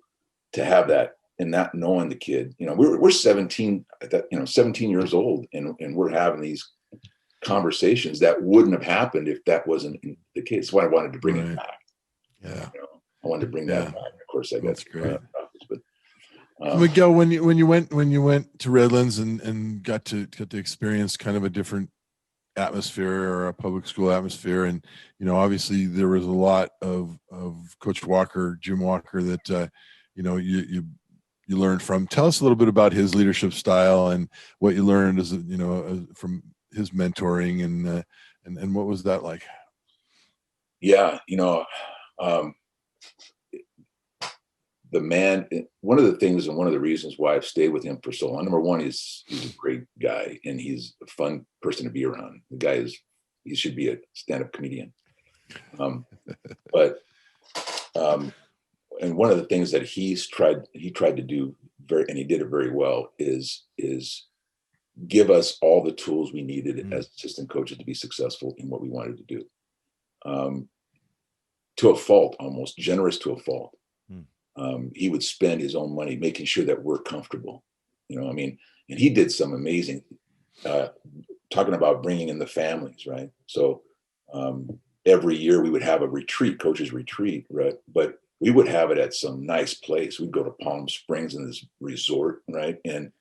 to have that, and not knowing the kid. We're 17 at that, 17 years old, and we're having these conversations that wouldn't have happened if that wasn't the case. That's why I wanted to bring it back. Yeah, I wanted to bring that back. Of course, I got that's great. But Miguel, when you went to Redlands and got to experience kind of a different atmosphere, or a public school atmosphere, and obviously there was a lot of Coach Walker, Jim Walker, that you learned from. Tell us a little bit about his leadership style and what you learned as from his mentoring, and what was that like? Yeah, the man, one of the things and one of the reasons why I've stayed with him for so long, number one, he's a great guy, and he's a fun person to be around. The guy he should be a stand-up comedian. And one of the things that he tried to do and he did it very well, is give us all the tools we needed as assistant coaches to be successful in what we wanted to do. To a fault, almost generous to a fault. He would spend his own money making sure that we're comfortable. And he did some amazing, talking about bringing in the families, right? So every year we would have a retreat, coaches retreat, right? But we would have it at some nice place. We'd go to Palm Springs in this resort, right? And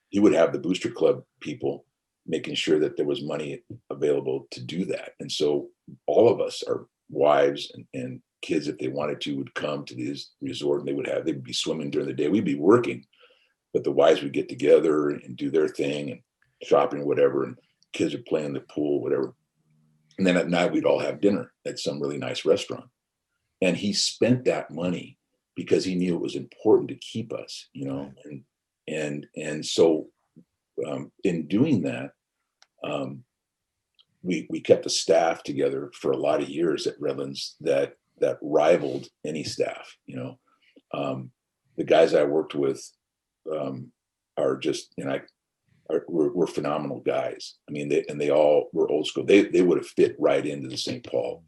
he would have the booster club people making sure that there was money available to do that. And so all of us, our wives and kids, if they wanted to, would come to this resort, and they'd be swimming during the day. We'd be working, but the wives would get together and do their thing and shopping, whatever. And kids are playing the pool, whatever. And then at night we'd all have dinner at some really nice restaurant. And he spent that money because he knew it was important to keep us, you know. And so in doing that, we kept a staff together for a lot of years at Redlands that rivaled any staff, you know. The guys I worked with are just, you know, we're phenomenal guys. I mean, they all were old school. They would have fit right into the St. Paul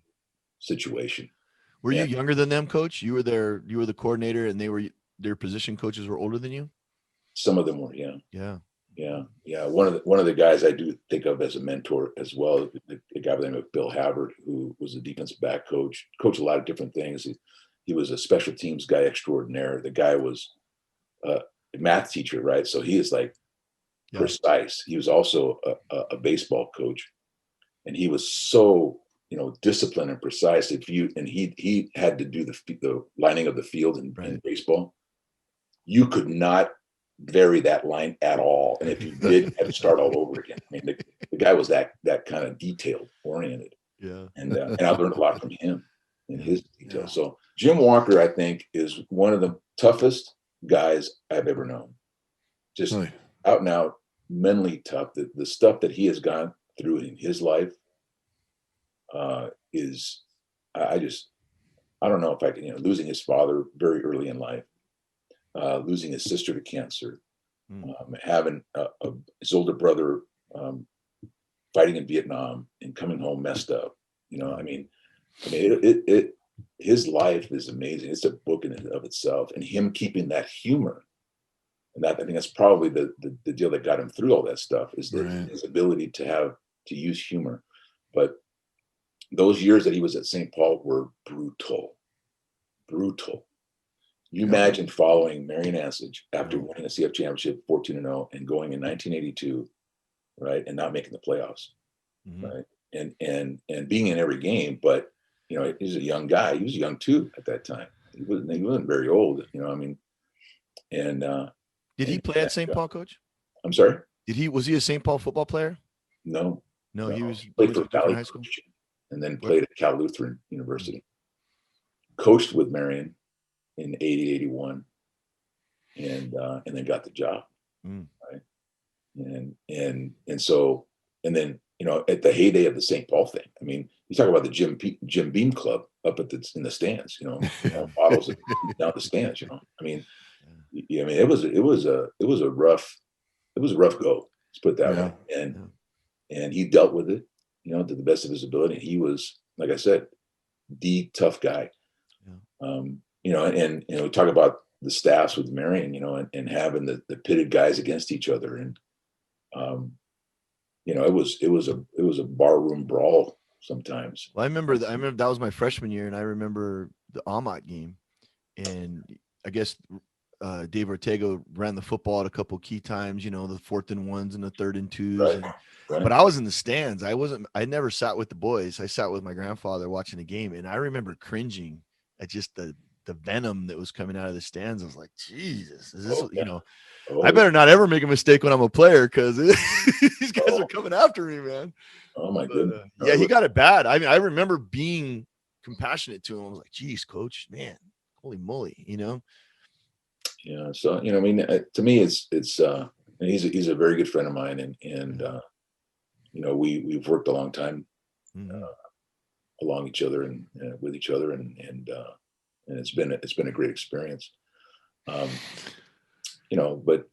situation. Were you younger than them, Coach? You were the coordinator, and their position coaches were older than you? Some of them were, yeah. Yeah. One of the guys I do think of as a mentor as well, the guy by the name of Bill Havard, who was a defensive back coached a lot of different things. He was a special teams guy extraordinaire. The guy was a math teacher, right? So he is like precise. He was also a baseball coach, and he was so, you know, disciplined and precise. He had to do the lining of the field in baseball. You could not vary that line at all, and if you did, you had to start all over again. I mean, the guy was that kind of detail oriented. Yeah. And I learned a lot from him in his detail. Yeah. So Jim Walker, I think, is one of the toughest guys I've ever known. Just out and out, mentally tough. The stuff that he has gone through in his life is, I don't know if I can, you know, losing his father very early in life, losing his sister to cancer, having his older brother fighting in Vietnam and coming home messed up. You know, I mean, his life is amazing. It's a book in and of itself, and him keeping that humor. And I think that's probably the deal that got him through all that stuff, is his ability to use humor. But those years that he was at St. Paul were brutal. You imagine following Marion Ansage after winning a CF championship 14-0 and going in 1982, right, and not making the playoffs, right, and being in every game. But you know, he's a young guy. He was young too at that time. He wasn't very old, you know. I mean, and did he play at St. Paul, Coach? I'm sorry. Was he a St. Paul football player? No. He played for Valley High School, and then played at Cal Lutheran University. Coached with Marion in 80, 81, and then got the job, right? And so, and then, you know, at the heyday of the St. Paul thing, I mean, you talk about the Jim Beam Club up in the stands, you know, bottles down the stands, you know. I mean, it was a rough go. Let's put it that way. And he dealt with it, you know, to the best of his ability. He was, like I said, the tough guy. You know, and you know, talk about the staffs with Marion, you know, and having the pitted guys against each other, and you know, it was a barroom brawl sometimes. Well, I remember that was my freshman year, and I remember the Amat game, and I guess Dave Ortega ran the football at a couple key times, you know, the 4th and 1s and the 3rd and 2s. Right. But I was in the stands. I never sat with the boys. I sat with my grandfather watching the game, and I remember cringing at just the venom that was coming out of the stands. I was like, Jesus, is this, you know, I better not ever make a mistake when I'm a player, because these guys are coming after me, man. Oh my goodness. Yeah, he got it bad. I mean, I remember being compassionate to him. I was like, geez, Coach, man, holy moly, you know? Yeah. So, you know, I mean, to me, it's and he's a very good friend of mine, and you know, we've worked a long time along each other and with each other, and it's been a great experience. You know, but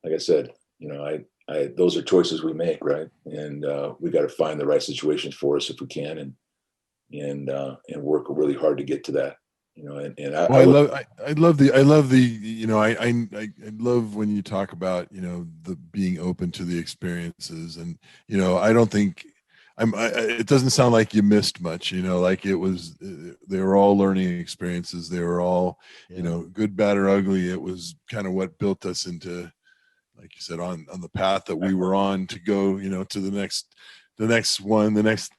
like I said, you know, those are choices we make, right? And we got to find the right situations for us if we can, and work really hard to get to that. You know, I love the you know, I love when you talk about, you know, the being open to the experiences, and you know, I don't think it doesn't sound like you missed much, you know, like they were all learning experiences. They were all, you know, good, bad, or ugly. It was kind of what built us into, like you said, on the path that we were on to go, you know, to the next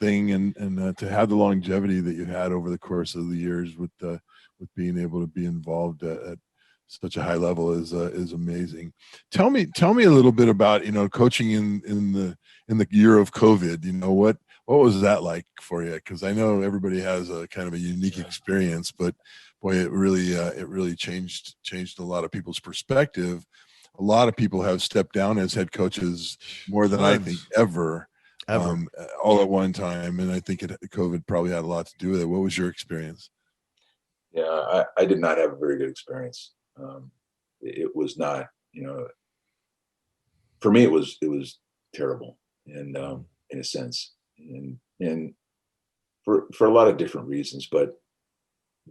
thing, and to have the longevity that you had over the course of the years with being able to be involved at such a high level is amazing. Tell me a little bit about, coaching in the year of COVID. What was that like for you? Because I know everybody has a kind of a unique experience, but boy, it really changed a lot of people's perspective. A lot of people have stepped down as head coaches more than I think ever. All at one time, and I think COVID probably had a lot to do with it. What was your experience? Yeah, I did not have a very good experience. It was not, for me, it was terrible, and in a sense, and for a lot of different reasons. But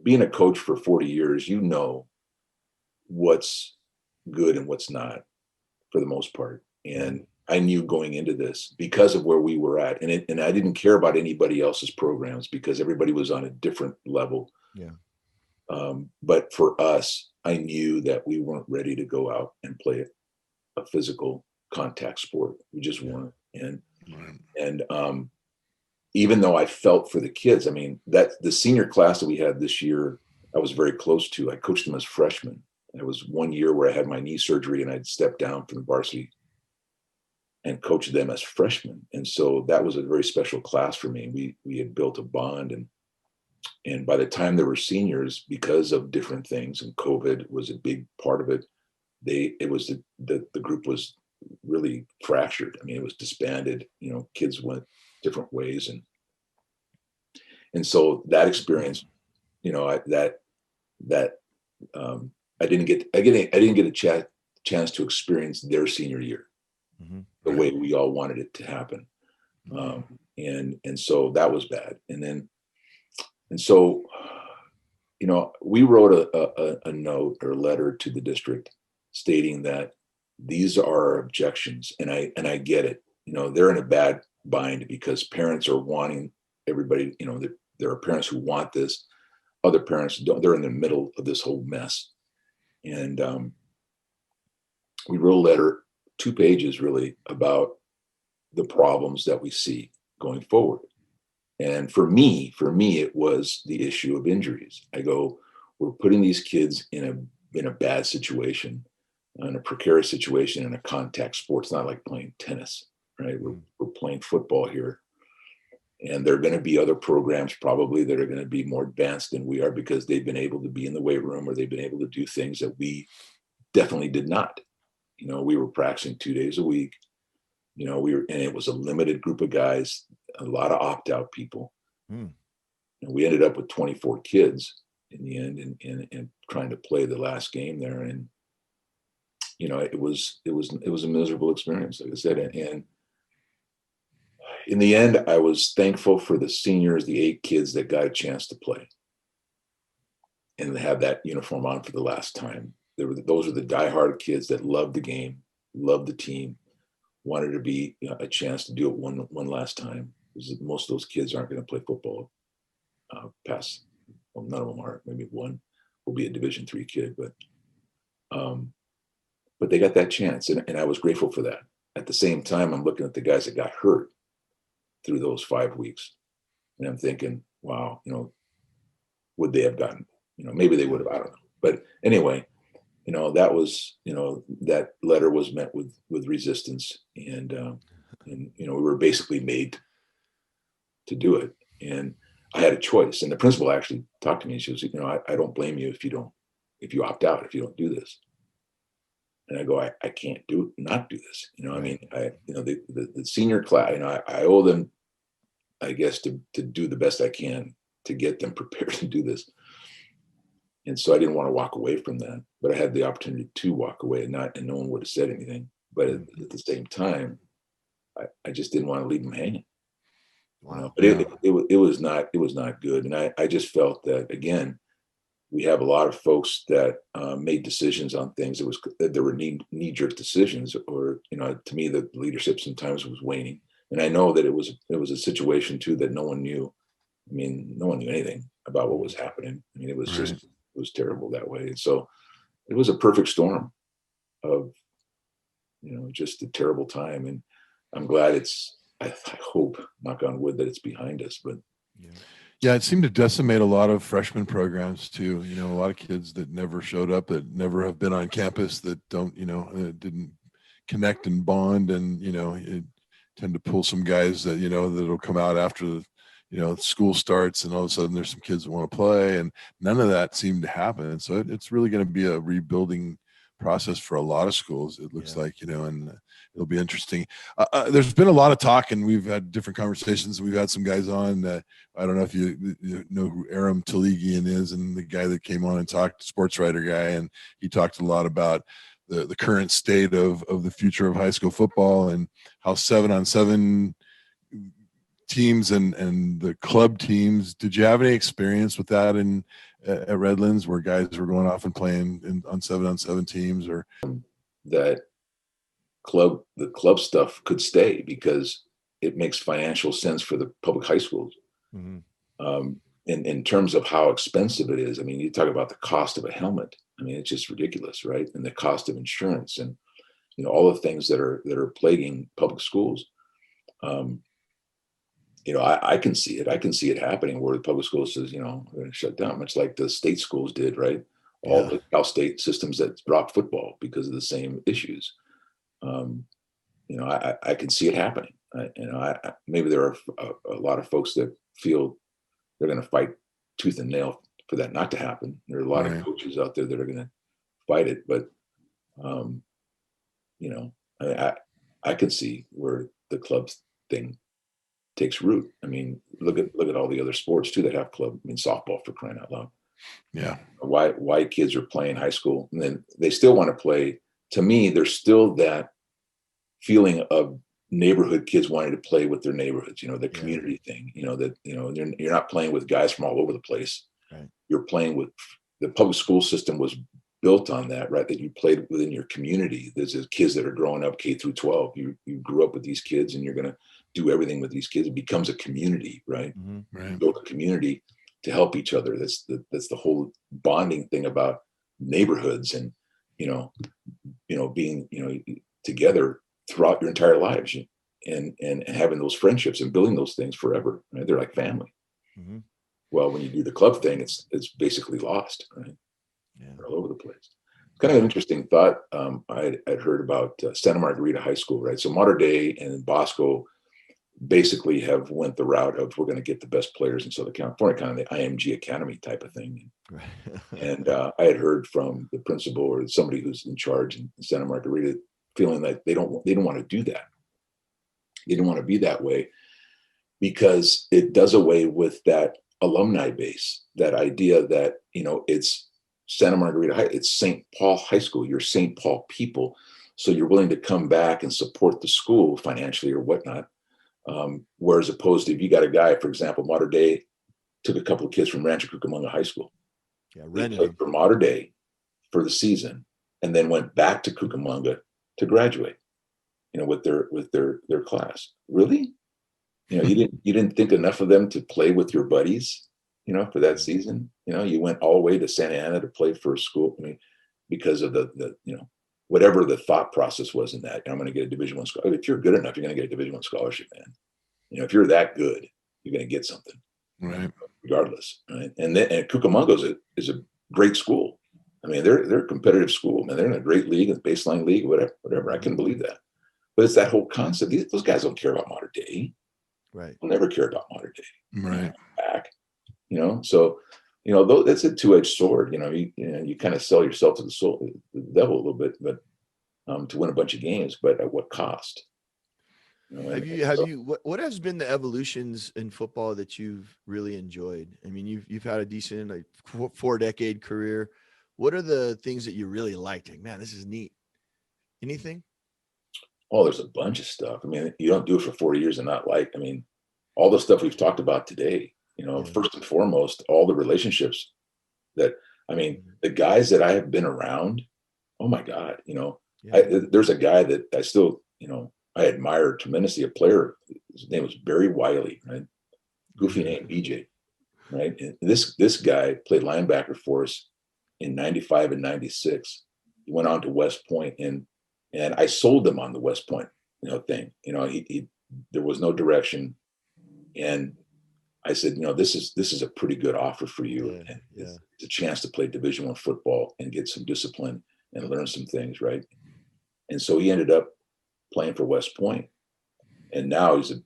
being a coach for 40 years, what's good and what's not, for the most part. And I knew going into this, because of where we were at, and I didn't care about anybody else's programs because everybody was on a different level. Yeah. But for us, I knew that we weren't ready to go out and play a physical contact sport. We just weren't. And even though I felt for the kids, I mean, that the senior class that we had this year, I was very close to. I coached them as freshmen. It was one year where I had my knee surgery and I'd stepped down from the varsity and coached them as freshmen. And so that was a very special class for me. We had built a bond, and by the time there were seniors, because of different things, and COVID was a big part of it, the group was really fractured. I mean, it was disbanded. Kids went different ways, and so that experience, I didn't get a chance to experience their senior year the way we all wanted it to happen, and so that was bad. And so, we wrote a note or a letter to the district stating that these are our objections, and I get it. They're in a bad bind because parents are wanting everybody. There are parents who want this, other parents don't. They're in the middle of this whole mess, and we wrote a letter, 2 pages really, about the problems that we see going forward. And for me, it was the issue of injuries. I go, we're putting these kids in a bad situation, in a precarious situation, in a contact sport. It's not like playing tennis, right? We're playing football here. And there are going to be other programs probably that are going to be more advanced than we are because they've been able to be in the weight room, or they've been able to do things that we definitely did not. We were practicing 2 days a week. And it was a limited group of guys, a lot of opt-out people. And we ended up with 24 kids in the end, and trying to play the last game there. And, it was a miserable experience, like I said. And in the end, I was thankful for the seniors, the 8 kids that got a chance to play and have that uniform on for the last time. Those are the diehard kids that loved the game, loved the team, wanted to be a chance to do it one last time. Because most of those kids aren't going to play football past. Well, none of them are. Maybe one will be a Division III kid, but they got that chance, and I was grateful for that. At the same time, I'm looking at the guys that got hurt through those 5 weeks, and I'm thinking, wow, would they have gotten? Maybe they would have. I don't know. But anyway, that was, that letter was met with resistance, and we were basically made to do it. And I had a choice, and the principal actually talked to me, and she was, I don't blame you if you opt out, if you don't do this. And I go, I can't not do this. I mean, the senior class, I owe them, I guess, to do the best I can to get them prepared to do this. And so I didn't want to walk away from that, but I had the opportunity to walk away, and no one would have said anything. But at the same time, I just didn't want to leave them hanging. Wow. But it was not good. And I just felt that, again, we have a lot of folks that made decisions on things there were knee-jerk decisions, or to me, the leadership sometimes was waning. And I know that it was a situation too that no one knew. I mean, no one knew anything about what was happening. I mean, it was just, it was terrible that way. And so it was a perfect storm of, just a terrible time. And I'm glad I hope, knock on wood, that it's behind us. But Yeah, it seemed to decimate a lot of freshman programs too. A lot of kids that never showed up, that never have been on campus, that don't, didn't connect and bond, and it tend to pull some guys that that'll come out after school starts, and all of a sudden there's some kids that want to play, and none of that seemed to happen. And so it's really going to be a rebuilding process for a lot of schools, it looks like, and it'll be interesting. There's been a lot of talk, and we've had different conversations. We've had some guys on. I don't know if you know who Aram Taligian is, and the guy that came on and talked, sports writer guy, and he talked a lot about the current state of the future of high school football, and how 7-on-7 teams and the club teams. Did you have any experience with that at Redlands, where guys were going off and playing on 7-on-7 teams? Or that the club stuff could stay because it makes financial sense for the public high schools. Mm-hmm. In terms of how expensive it is, I mean, you talk about the cost of a helmet. I mean, it's just ridiculous, right? And the cost of insurance, and all the things that are plaguing public schools. I can see it. I can see it happening where the public school says, we're going to shut down, much like the state schools did, right? All the Cal State systems that dropped football because of the same issues. I can see it happening. Maybe there are a lot of folks that feel they're going to fight tooth and nail for that not to happen. There are a lot of coaches out there that are going to fight it, but I can see where the club thing takes root. I mean, look at all the other sports too that have club. I mean, softball, for crying out loud. Yeah. Why kids are playing high school, and then they still want to play. To me, there's still that feeling of neighborhood kids wanting to play with their neighborhoods. The community thing. You're not playing with guys from all over the place. Right. You're playing with the public school system was built on that, right? That you played within your community. There's kids that are growing up K through 12. You grew up with these kids, and you're going to do everything with these kids. It becomes a community, right? Mm-hmm. Right. Build a community to help each other. That's the whole bonding thing about neighborhoods, and being together throughout your entire lives, and having those friendships and building those things forever. Right? They're like family. Mm-hmm. Well, when you do the club thing, it's basically lost, right? Yeah. All over the place. It's kind of an interesting thought. I'd heard about Santa Margarita High School, right? So Mater Dei and Bosco basically have went the route of, we're going to get the best players in Southern California, kind of the IMG Academy type of thing. And I had heard from the principal or somebody who's in charge in Santa Margarita, feeling that they don't want to do that. They don't want to be that way because it does away with that alumni base, that idea that, it's Santa Margarita High, it's St. Paul High School, you're St. Paul people. So you're willing to come back and support the school financially or whatnot. Whereas opposed to, if you got a guy, for example, Mater Dei took a couple of kids from Rancho Cucamonga High School. Yeah, they played for Mater Dei for the season, and then went back to Cucamonga to graduate, with their class. Really? You didn't think enough of them to play with your buddies, for that season. You went all the way to Santa Ana to play for a school. I mean, because of the whatever the thought process was in that, I'm going to get a Division I scholarship. If you're good enough, you're going to get a Division I scholarship, man. If you're that good, you're going to get something, right? Regardless, right? And Cucamonga is a great school. I mean, they're a competitive school, man. They're in a great league, a baseline league, whatever. I can believe that. But it's that whole concept. Those guys don't care about Mater Dei. Right. They'll never care about Mater Dei. Right. Back. So, that's a two-edged sword. You kind of sell yourself to the devil a little bit, but to win a bunch of games, but at what cost? What has been the evolutions in football that you've really enjoyed? I mean, you've had a decent 4-decade career. What are the things that you really liked? Like, man, this is neat. Anything? Oh, there's a bunch of stuff. I mean, you don't do it for 40 years and not like. I mean, all the stuff we've talked about today. First and foremost, all the relationships that, the guys that I have been around, oh my God, there's a guy that I still, I admire tremendously, a player. His name was Barry Wiley, right? Goofy name, BJ, right? And this guy played linebacker for us in 95 and 96. He went on to West Point, and I sold him on the West Point, thing. There was no direction. And I said, this is a pretty good offer for you. Yeah, And yeah. it's a chance to play Division I football and get some discipline and learn some things, right? And so he ended up playing for West Point, and now he's a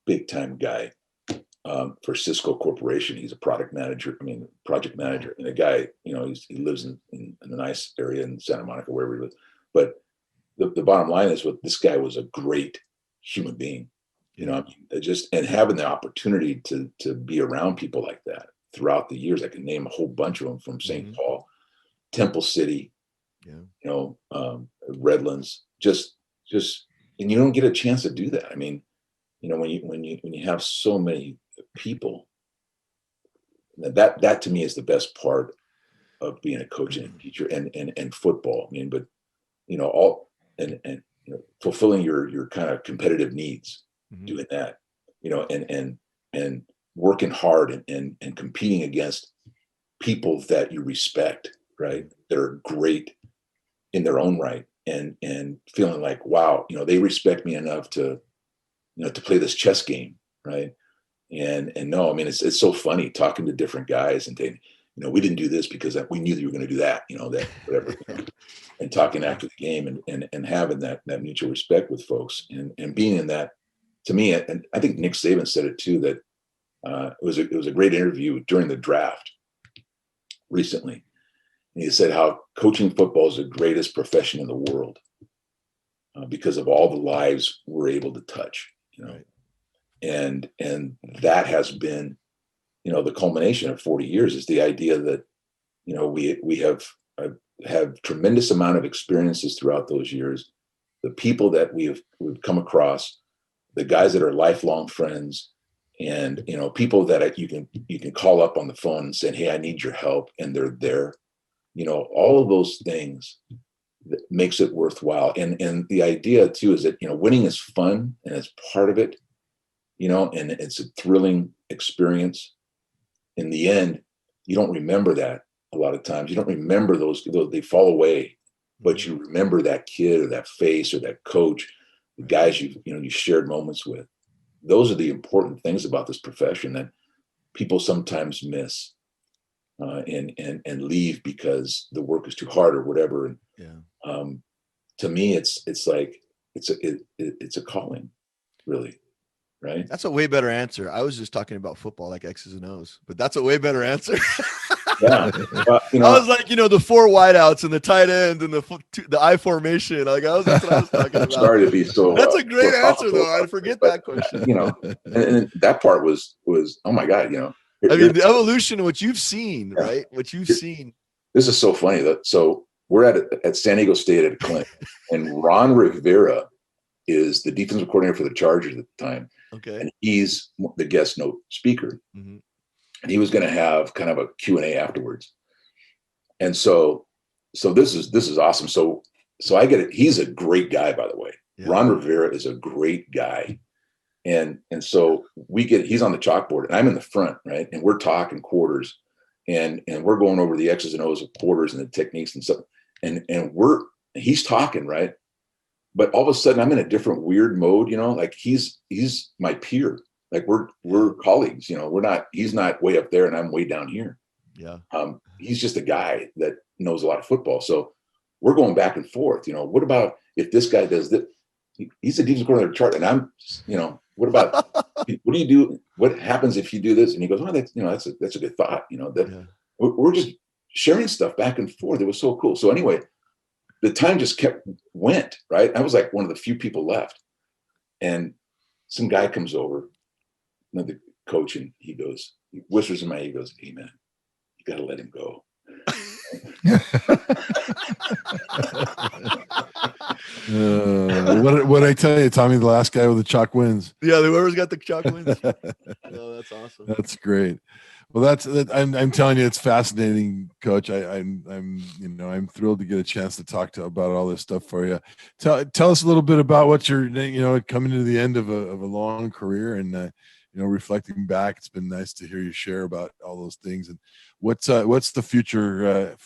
big time guy for Cisco Corporation. He's a project manager, and a guy, he lives in a nice area in Santa Monica, wherever he lives. But the bottom line is, this guy was a great human being. Just and having the opportunity to be around people like that throughout the years. I can name a whole bunch of them from St. Paul, Temple City, Redlands, just, and you don't get a chance to do that. I mean, when you have so many people, that to me is the best part of being a coach and a teacher and football. I mean, but all and fulfilling your kind of competitive needs, doing that, and working hard and competing against people that you respect, right? That are great in their own right, and feeling like, wow, they respect me enough to play this chess game, right? And no, I mean, it's so funny talking to different guys and saying, we didn't do this because we knew that you were going to do that, that whatever, and talking after the game and having that mutual respect with folks and being in that. To me, and I think Nick Saban said it too, that it was a great interview during the draft recently. And he said how coaching football is the greatest profession in the world because of all the lives we're able to touch, Right. And that has been, the culmination of 40 years is the idea that, we have tremendous amount of experiences throughout those years. The people that we've come across, the guys that are lifelong friends, and people that you can call up on the phone and say, hey, I need your help, and they're there. All of those things that makes it worthwhile. And the idea too is that winning is fun and it's part of it, and it's a thrilling experience. In the end, you don't remember that a lot of times. You don't remember those they fall away, but you remember that kid or that face or that coach, the guys you shared moments with. Those are the important things about this profession that people sometimes miss and leave because the work is too hard or whatever. And to me, it's like it's a calling, really, right? That's a way better answer. I was just talking about football, like X's and O's, but that's a way better answer. Yeah, well, I was like, the 4 wideouts and the tight end and the I formation. Like that's what I was talking about. Sorry to be so. That's a great answer, though. I forget that question. And that part was oh my God, I mean, the evolution of what you've seen, right? What you've seen. This is so funny. So we're at San Diego State at a clinic, and Ron Rivera is the defensive coordinator for the Chargers at the time. Okay. And he's the guest note speaker. Mm-hmm. And he was going to have kind of a Q&A afterwards. And so this is awesome. So I get it. He's a great guy, by the way. Yeah. Ron Rivera is a great guy. And so he's on the chalkboard and I'm in the front, right? And we're talking quarters and we're going over the X's and O's of quarters and the techniques and stuff. And he's talking, right? But all of a sudden I'm in a different weird mode, like he's my peer. Like we're colleagues, he's not way up there and I'm way down here. Yeah. He's just a guy that knows a lot of football. So we're going back and forth, what about if this guy does that? He's a defensive coordinator chart and I'm, what about, what do you do? What happens if you do this? And he goes, oh, that's a good thought, we're just sharing stuff back and forth. It was so cool. So anyway, the time just went, right? I was like one of the few people left and some guy comes over, another coach, and he whispers in my ear, he goes, hey man, you got to let him go. What I tell you, Tommy, the last guy with the chalk wins. Yeah, whoever's got the chalk wins. Oh, that's awesome. That's great. Well, I'm telling you, it's fascinating, Coach. I'm thrilled to get a chance to talk about all this stuff for you. Tell us a little bit about what you're, coming to the end of a long career and reflecting back. It's been nice to hear you share about all those things. And what's the future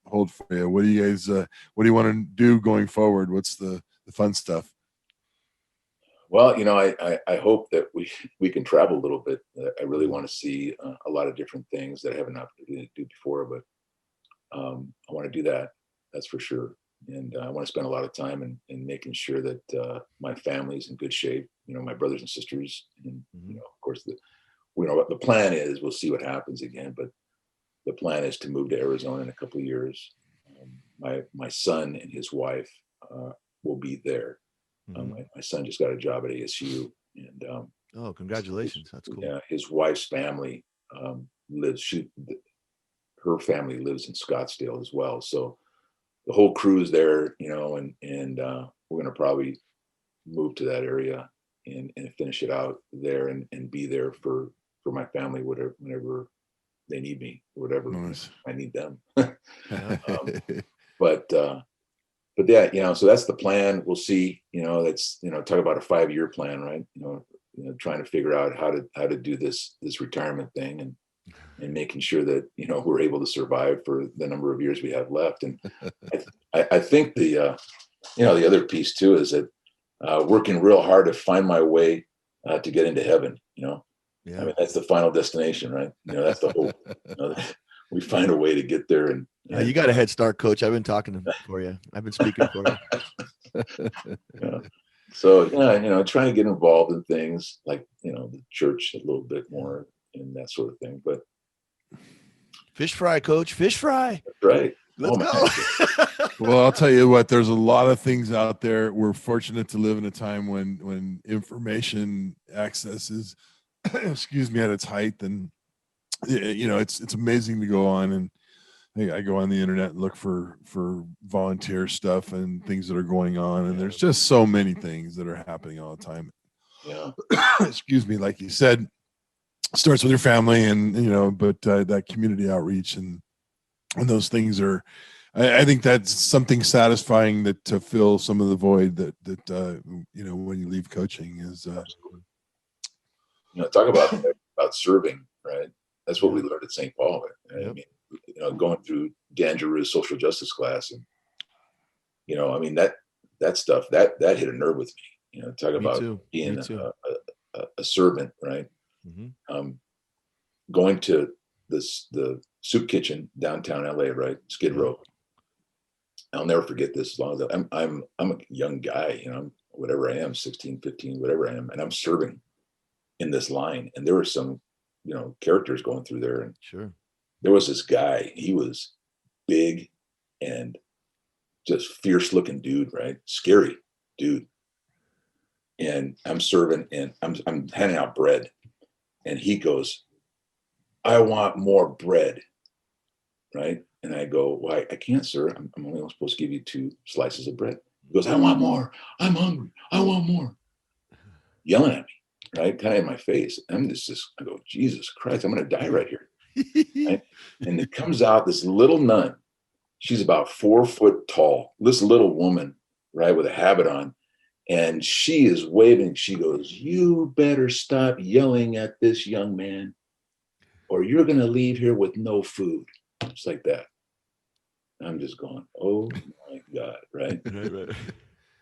hold for you? What do you want to do going forward? What's the fun stuff? Well, I hope that we can travel a little bit. I really want to see a lot of different things that I haven't opportunity to do before, but I want to do that. That's for sure. And I want to spend a lot of time in making sure that my family's in good shape. My brothers and sisters, and of course, what the plan is. We'll see what happens again, but the plan is to move to Arizona in a couple of years. My son and his wife will be there. My son just got a job at ASU, and oh, congratulations! That's cool. Yeah, his wife's family her family lives in Scottsdale as well. So the whole crew is there, and we're going to probably move to that area and finish it out there and be there for my family, whenever they need me, or whatever Nice. I need them. But yeah, so that's the plan. We'll see. That's talk about a 5-year plan, right? Trying to figure out how to do this retirement thing and making sure that we're able to survive for the number of years we have left. And I think the other piece too is that working real hard to find my way to get into heaven. Yeah. I mean, that's the final destination, right? That's the hope. We find a way to get there. And you got a head start, Coach. I've been talking for you. I've been speaking for you. Yeah. So trying to get involved in things like the church a little bit more and that sort of thing. But fish fry, Coach. Fish fry. That's right. Let's go. Well, I'll tell you what. There's a lot of things out there. We're fortunate to live in a time when information access is, excuse me, at its height, and it's amazing to go on and I go on the internet and look for volunteer stuff and things that are going on, and there's just so many things that are happening all the time. Yeah. Excuse me, like you said, starts with your family, and but that community outreach and those things are. I think that's something satisfying to fill some of the void that when you leave coaching is. Talk about serving, right? That's what we learned at St. Paul. Right? Yep. I mean, going through Dan Giroux's social justice class, and I mean that stuff that hit a nerve with me. Talk about being a servant, right? Mm-hmm. Going to the soup kitchen downtown LA, right? Skid Row. I'll never forget this as long as I'm a young guy, whatever I am, 16, 15, whatever I am, and I'm serving in this line, and there were some characters going through there, and sure, there was this guy. He was big and just fierce looking dude, right? Scary dude. And I'm serving, and I'm handing out bread, and he goes, "I want more bread," right? And I go, "Why? I can't, sir. I'm only supposed to give you 2 slices of bread." He goes, "I want more. I'm hungry. I want more." Yelling at me, right? Kind of in my face. I'm just I go, Jesus Christ, I'm going to die right here. Right? And it comes out this little nun. She's about 4 foot tall. This little woman, right, with a habit on. And she is waving. She goes, "You better stop yelling at this young man, or you're going to leave here with no food." Just like that. I'm just going, oh my God, right? Right.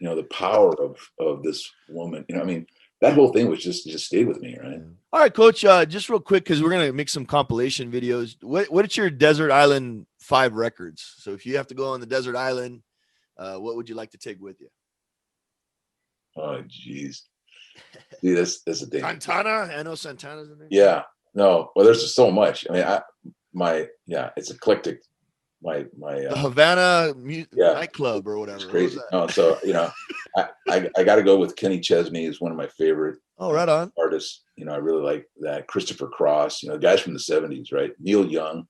The power of this woman. I mean, that whole thing was just stayed with me, right? All right, Coach. Just real quick, because we're gonna make some compilation videos. What's your desert island 5 records? So if you have to go on the desert island, what would you like to take with you? Oh, geez. See, that's the thing. Santana. I know Santana's in there. Yeah. No. Well, there's just so much. I mean, it's eclectic. The Havana nightclub or whatever. It's crazy. No, so I got to go with Kenny Chesney. Is one of my favorite. Oh, right on. Artists. I really like that. Christopher Cross. Guys from the '70s, right? Neil Young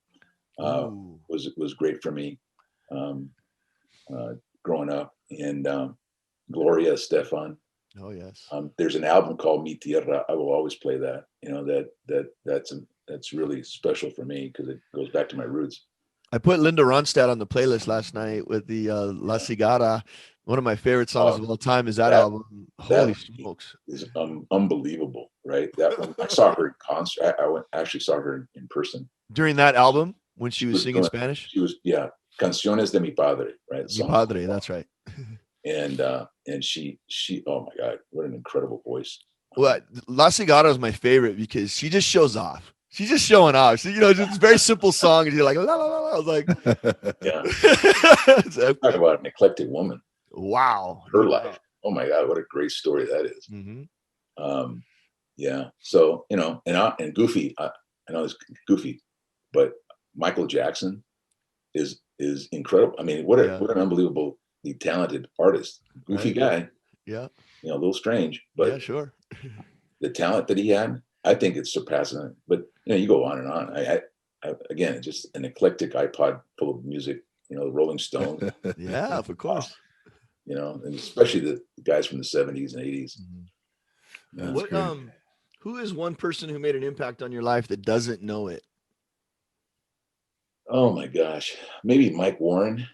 was great for me growing up, and Gloria Estefan. Oh yes. There's an album called Mi Tierra. I will always play that. That's really special for me because it goes back to my roots. I put Linda Ronstadt on the playlist last night with the La Cigara. One of my favorite songs of all time is that album. Holy smokes. Is unbelievable, right? That one, I saw her in concert. I actually saw her in person. During that album, when she was singing Spanish? She was, Canciones de mi Padre, right? Mi Padre, that's right. and she, oh my God, what an incredible voice. Well, La Cigara is my favorite because she just shows off. She's just showing off. So, it's a very simple song, and you're like, la, la, la, la. I was like, Yeah. So, Talk about an eclectic woman. wow. Her life. Oh my God, what a great story that is. Mm-hmm. Yeah. So, and Goofy, I know it's goofy, but Michael Jackson is incredible. I mean, what an unbelievably talented artist. Goofy guy. Yeah. A little strange, but yeah, sure. the talent that he had, I think it's surpassing. But you go on and on. I again, just an eclectic iPod full of music. The Rolling Stones. Yeah, of course. And especially the guys from the 70s and 80s. Mm-hmm. Yeah, who is one person who made an impact on your life that doesn't know it? Oh my gosh, maybe Mike Warren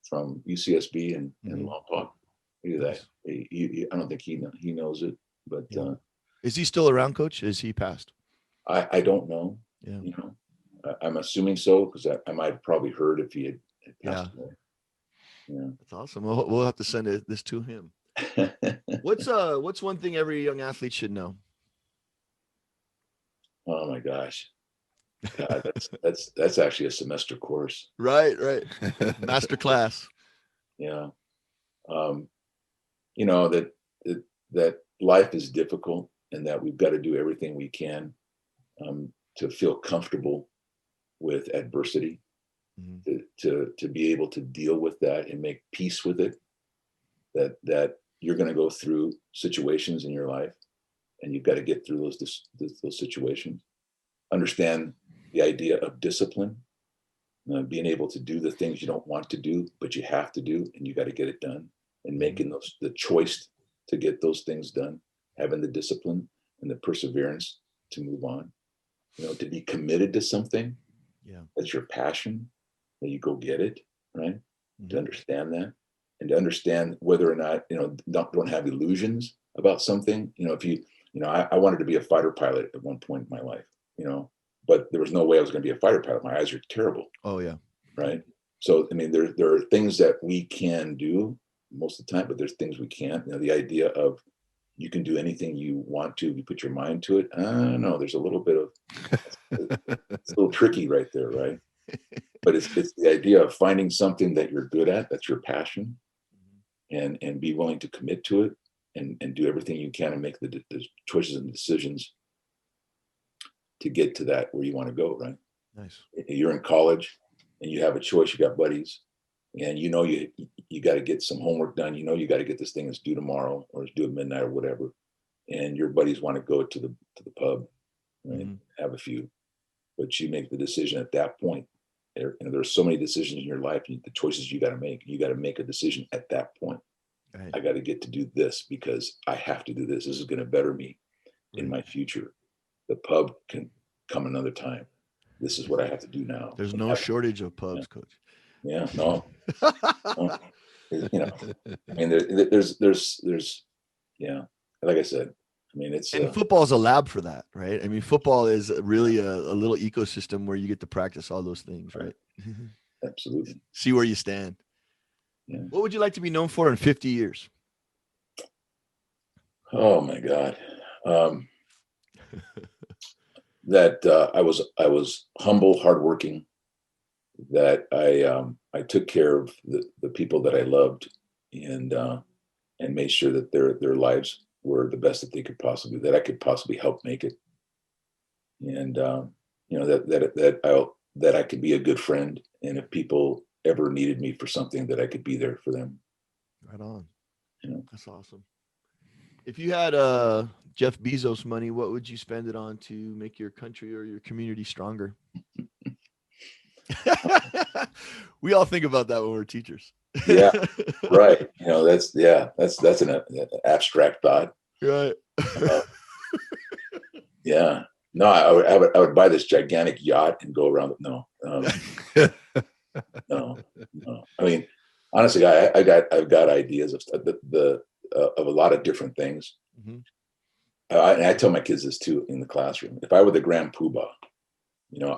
from UCSB and Lompoc. Look at that. I don't think he knows it, but is he still around, Coach? Is he passed? I don't know. Yeah. I'm assuming so, because I might have probably heard if he had passed away. Yeah, that's awesome. We'll have to send this to him. What's one thing every young athlete should know? Oh my gosh, God, that's actually a semester course. Right. Master class. Yeah. That life is difficult, and that we've got to do everything we can to feel comfortable with adversity, to be able to deal with that and make peace with it. That you're going to go through situations in your life, and you've got to get through those situations. Understand the idea of discipline, being able to do the things you don't want to do, but you have to do, and you got to get it done, and making the choice to get those things done, having the discipline and the perseverance to move on, to be committed to something. Yeah. That's your passion, that you go get it, right? To understand that, and to understand whether or not, don't have illusions about something. I wanted to be a fighter pilot at one point in my life, but there was no way I was going to be a fighter pilot. My eyes are terrible. Oh yeah. Right. So, I mean, there are things that we can do most of the time, but there's things we can't. The idea of you can do anything you want to, you put your mind to it. No, there's a little bit of, it's a little tricky right there, right? But it's the idea of finding something that you're good at, that's your passion, and be willing to commit to it, and do everything you can and make the choices and decisions to get to that where you want to go, right? Nice. You're in college and you have a choice, you got buddies, and you got to get some homework done. You got to get this thing that's due tomorrow, or it's due at midnight or whatever. And your buddies want to go to the pub, right? Have a few, but you make the decision at that point. There's so many decisions in your life, the choices you got to make. You got to make a decision at that point. Right. I got to get to do this because I have to do this. This is going to better me in my future. The pub can come another time. This is what I have to do now. There's no shortage of pubs, Coach. Yeah, no. No. I mean, there's, yeah. Like I said, I mean, and football is a lab for that, right? I mean, football is really a little ecosystem where you get to practice all those things, right? Absolutely. See where you stand. Yeah. What would you like to be known for in 50 years? Oh my God. That I was humble, hardworking, that I took care of the people that I loved, and made sure that their lives were the best that they could possibly, that I could possibly help make it. And that I could be a good friend, and if people ever needed me for something, that I could be there for them. Right on. That's awesome. If you had Jeff Bezos money, what would you spend it on to make your country or your community stronger? We all think about that when we're teachers. Yeah, right. That's an abstract thought. Right. Yeah. No, I would buy this gigantic yacht and go around. No. No. I mean, honestly, I've got ideas of of a lot of different things. And I tell my kids this too in the classroom. If I were the grand poobah,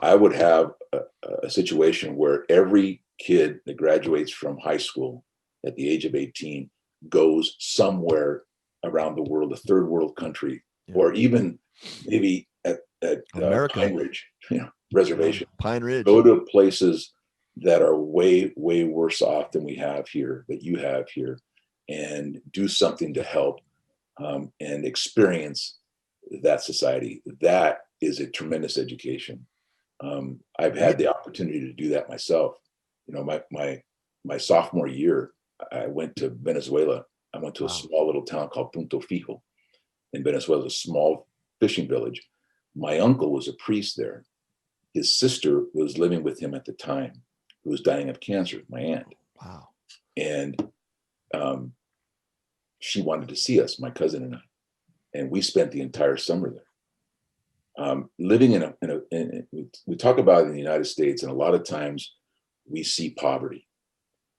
I would have a situation where every kid that graduates from high school at the age of 18 goes somewhere around the world, a third world country, or even maybe at America. Pine Ridge, reservation. Pine Ridge. Go to places that are way, way worse off than we have here, that you have here, and do something to help and experience that society. That is a tremendous education. I've had the opportunity to do that myself. My sophomore year, I went to Venezuela. I went to a small little town called Punto Fijo in Venezuela, a small fishing village. My uncle was a priest there. His sister was living with him at the time, who was dying of cancer, my aunt. Wow. And she wanted to see us, my cousin and I. And we spent the entire summer there. Living we talk about it in the United States, and a lot of times we see poverty,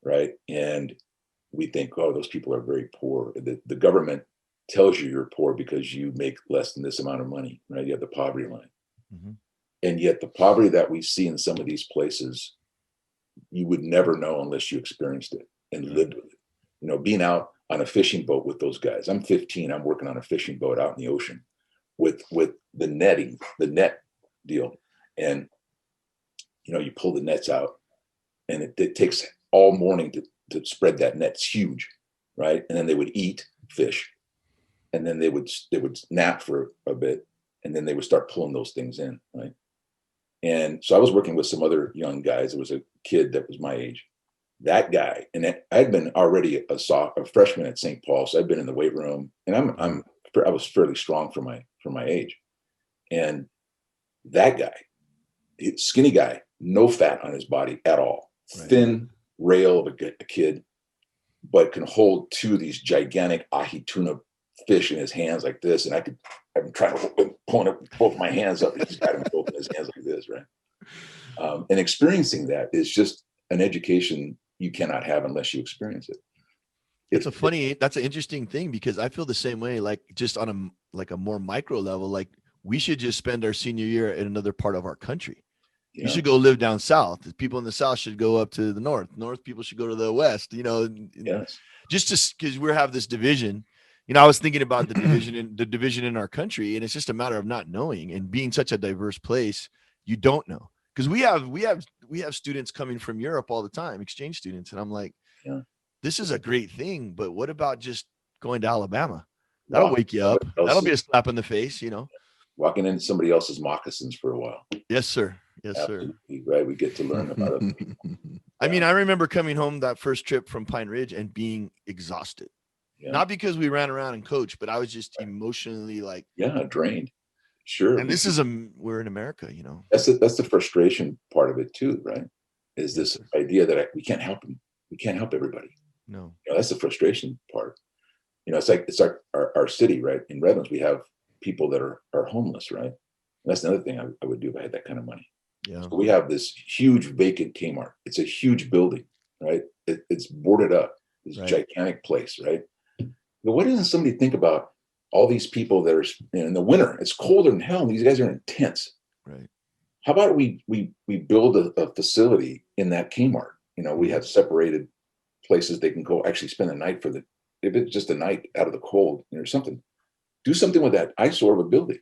right? And we think, oh, those people are very poor. The government tells you you're poor because you make less than this amount of money, right? You have the poverty line. Mm-hmm. And yet the poverty that we see in some of these places, you would never know unless you experienced it and lived with it. Being out on a fishing boat with those guys. I'm 15, I'm working on a fishing boat out in the ocean with the net deal. And, you pull the nets out, and it takes all morning to spread that net. It's huge, right? And then they would eat fish, and then they would nap for a bit, and then they would start pulling those things in, right? And so I was working with some other young guys. There was a kid that was my age. That guy, and I'd been already a freshman at St. Paul, so I'd been in the weight room, and I was fairly strong for my age. And that guy, skinny guy, no fat on his body at all, thin rail of a kid, but can hold two of these gigantic ahi tuna fish in his hands like this, and I'm trying to pull both my hands up. He's got them both in his hands like this, right? And experiencing that is just an education you cannot have unless you experience it. That's an interesting thing, because I feel the same way, like just on a more micro level, like we should just spend our senior year in another part of our country. Yeah. You should go live down south. The people in the south should go up to the north. North people should go to the west, Yes. Just because we have this division. I was thinking about the division in our country, and it's just a matter of not knowing, and being such a diverse place, you don't know. Because we have students coming from Europe all the time, exchange students. And I'm like, this is a great thing, but what about just going to Alabama? That'll wake you up. That'll be a slap in the face, Walking into somebody else's moccasins for a while. Yes, sir. Yes, absolutely, sir. Right. We get to learn about other people. I mean, I remember coming home that first trip from Pine Ridge and being exhausted. Yeah. Not because we ran around and coached, but I was just emotionally drained. Sure. And we're in America, That's the frustration part of it too, right? Is this idea that we can't help them. We can't help everybody. No. That's the frustration part. It's like our city, right? In Redlands, we have people that are homeless, right? And that's another thing I would do if I had that kind of money. Yeah. So we have this huge vacant Kmart. It's a huge building, right? It's boarded up. This gigantic place, right? But why doesn't somebody think about all these people that are in the winter? It's colder than hell. And these guys are in tents. Right. How about we build a facility in that Kmart? We have separated places they can go actually spend the night if it's just a night out of the cold or something. Do something with that eyesore of a building.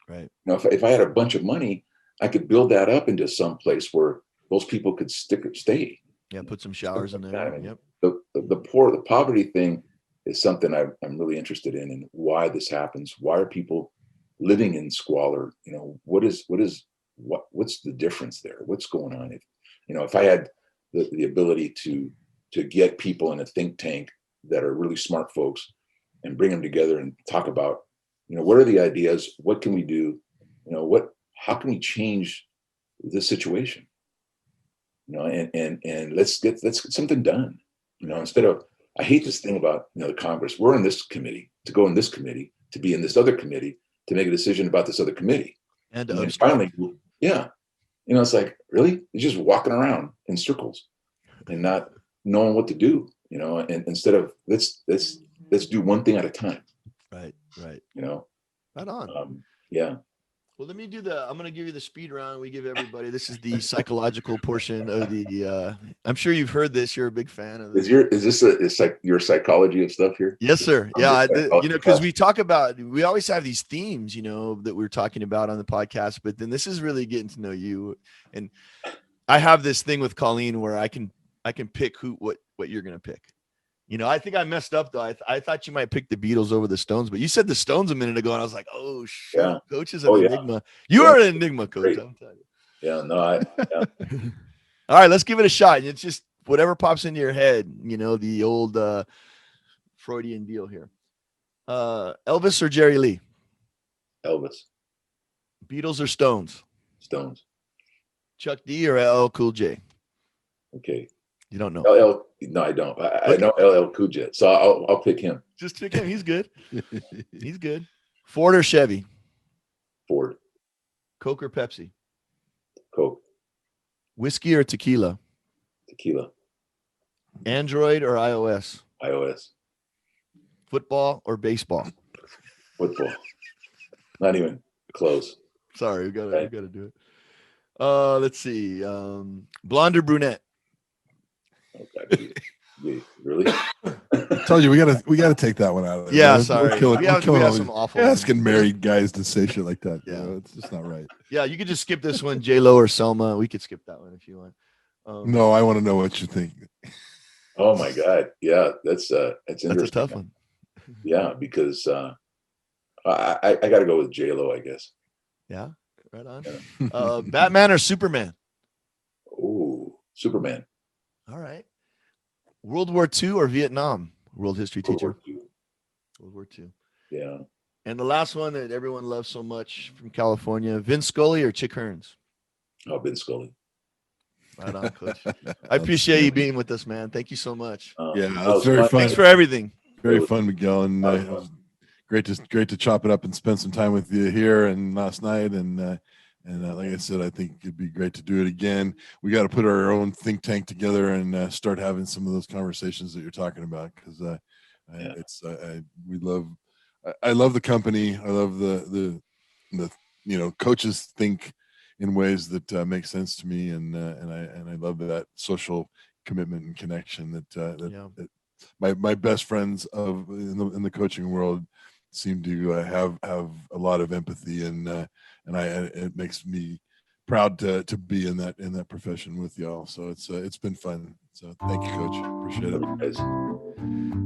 Right. If I had a bunch of money, I could build that up into some place where those people could stay. Yeah, put some showers in there. I mean, yep. The poverty thing is something I'm really interested in, and why this happens. Why are people living in squalor? What's the difference there? What's going on? If I had the ability to get people in a think tank that are really smart folks and bring them together and talk about, what are the ideas? What can we do? How can we change this situation? And let's get something done. Instead of, I hate this thing about the Congress. We're in this committee to go in this committee to be in this other committee to make a decision about this other committee. And finally, it's like, really? You're just walking around in circles and not knowing what to do. And instead of let's do one thing at a time. Right. Right on. Yeah. Well, let me do I'm going to give you the speed round. We give everybody, this is the psychological portion of I'm sure you've heard this. You're a big fan of this. Is this your psychology of stuff here? Yes, sir. Yeah. Because class? we always have these themes, that we're talking about on the podcast, but then this is really getting to know you. And I have this thing with Colleen where I can pick what you're going to pick. I think I messed up though. I thought you might pick the Beatles over the Stones, but you said the Stones a minute ago, and I was like, "Oh shit, yeah. Coach is an enigma." Yeah. You are an enigma, Coach. I'm telling you. Yeah, no, yeah. All right, let's give it a shot. It's just whatever pops into your head. The old Freudian deal here. Elvis or Jerry Lee? Elvis. Beatles or Stones? Stones. Chuck D or LL Cool J? Okay. You don't know. No, I don't. I know LL Cool J, so I'll pick him. Just pick him. He's good. He's good. Ford or Chevy? Ford. Coke or Pepsi? Coke. Whiskey or tequila? Tequila. Android or iOS? iOS. Football or baseball? Football. Not even close. Sorry, we gotta do it. Let's see. Blonde or brunette? Okay. Really? I told you we gotta take that one out of there. Yeah, sorry. We have some awful asking married guys to say shit like that. Yeah, it's just not right. Yeah, you could just skip this one, J-Lo or Selma. We could skip that one if you want. No, I want to know what you think. Oh my God. Yeah, that's interesting. That's a tough one. Yeah, because I got to go with J-Lo, I guess. Yeah, right on. Yeah. Batman or Superman? Oh, Superman. All right. World War II or Vietnam? World history teacher. World War II. Yeah. And the last one that everyone loves so much from California, Vince Scully or Chick Hearns? Oh, Vince Scully. Right on, Coach. I appreciate you being with us, man. Thank you so much. Yeah, that's very fun. Thanks for everything. Very fun, Miguel, and it was great to chop it up and spend some time with you here and last night. And like I said, I think it'd be great to do it again. We got to put our own think tank together and start having some of those conversations that you're talking about, because I love the company. I love the coaches think in ways that make sense to me, and I love that social commitment and connection that my best friends in the coaching world seem to have a lot of empathy, and it makes me proud to be in that profession with y'all. So it's been fun. So thank you, Coach. Appreciate it.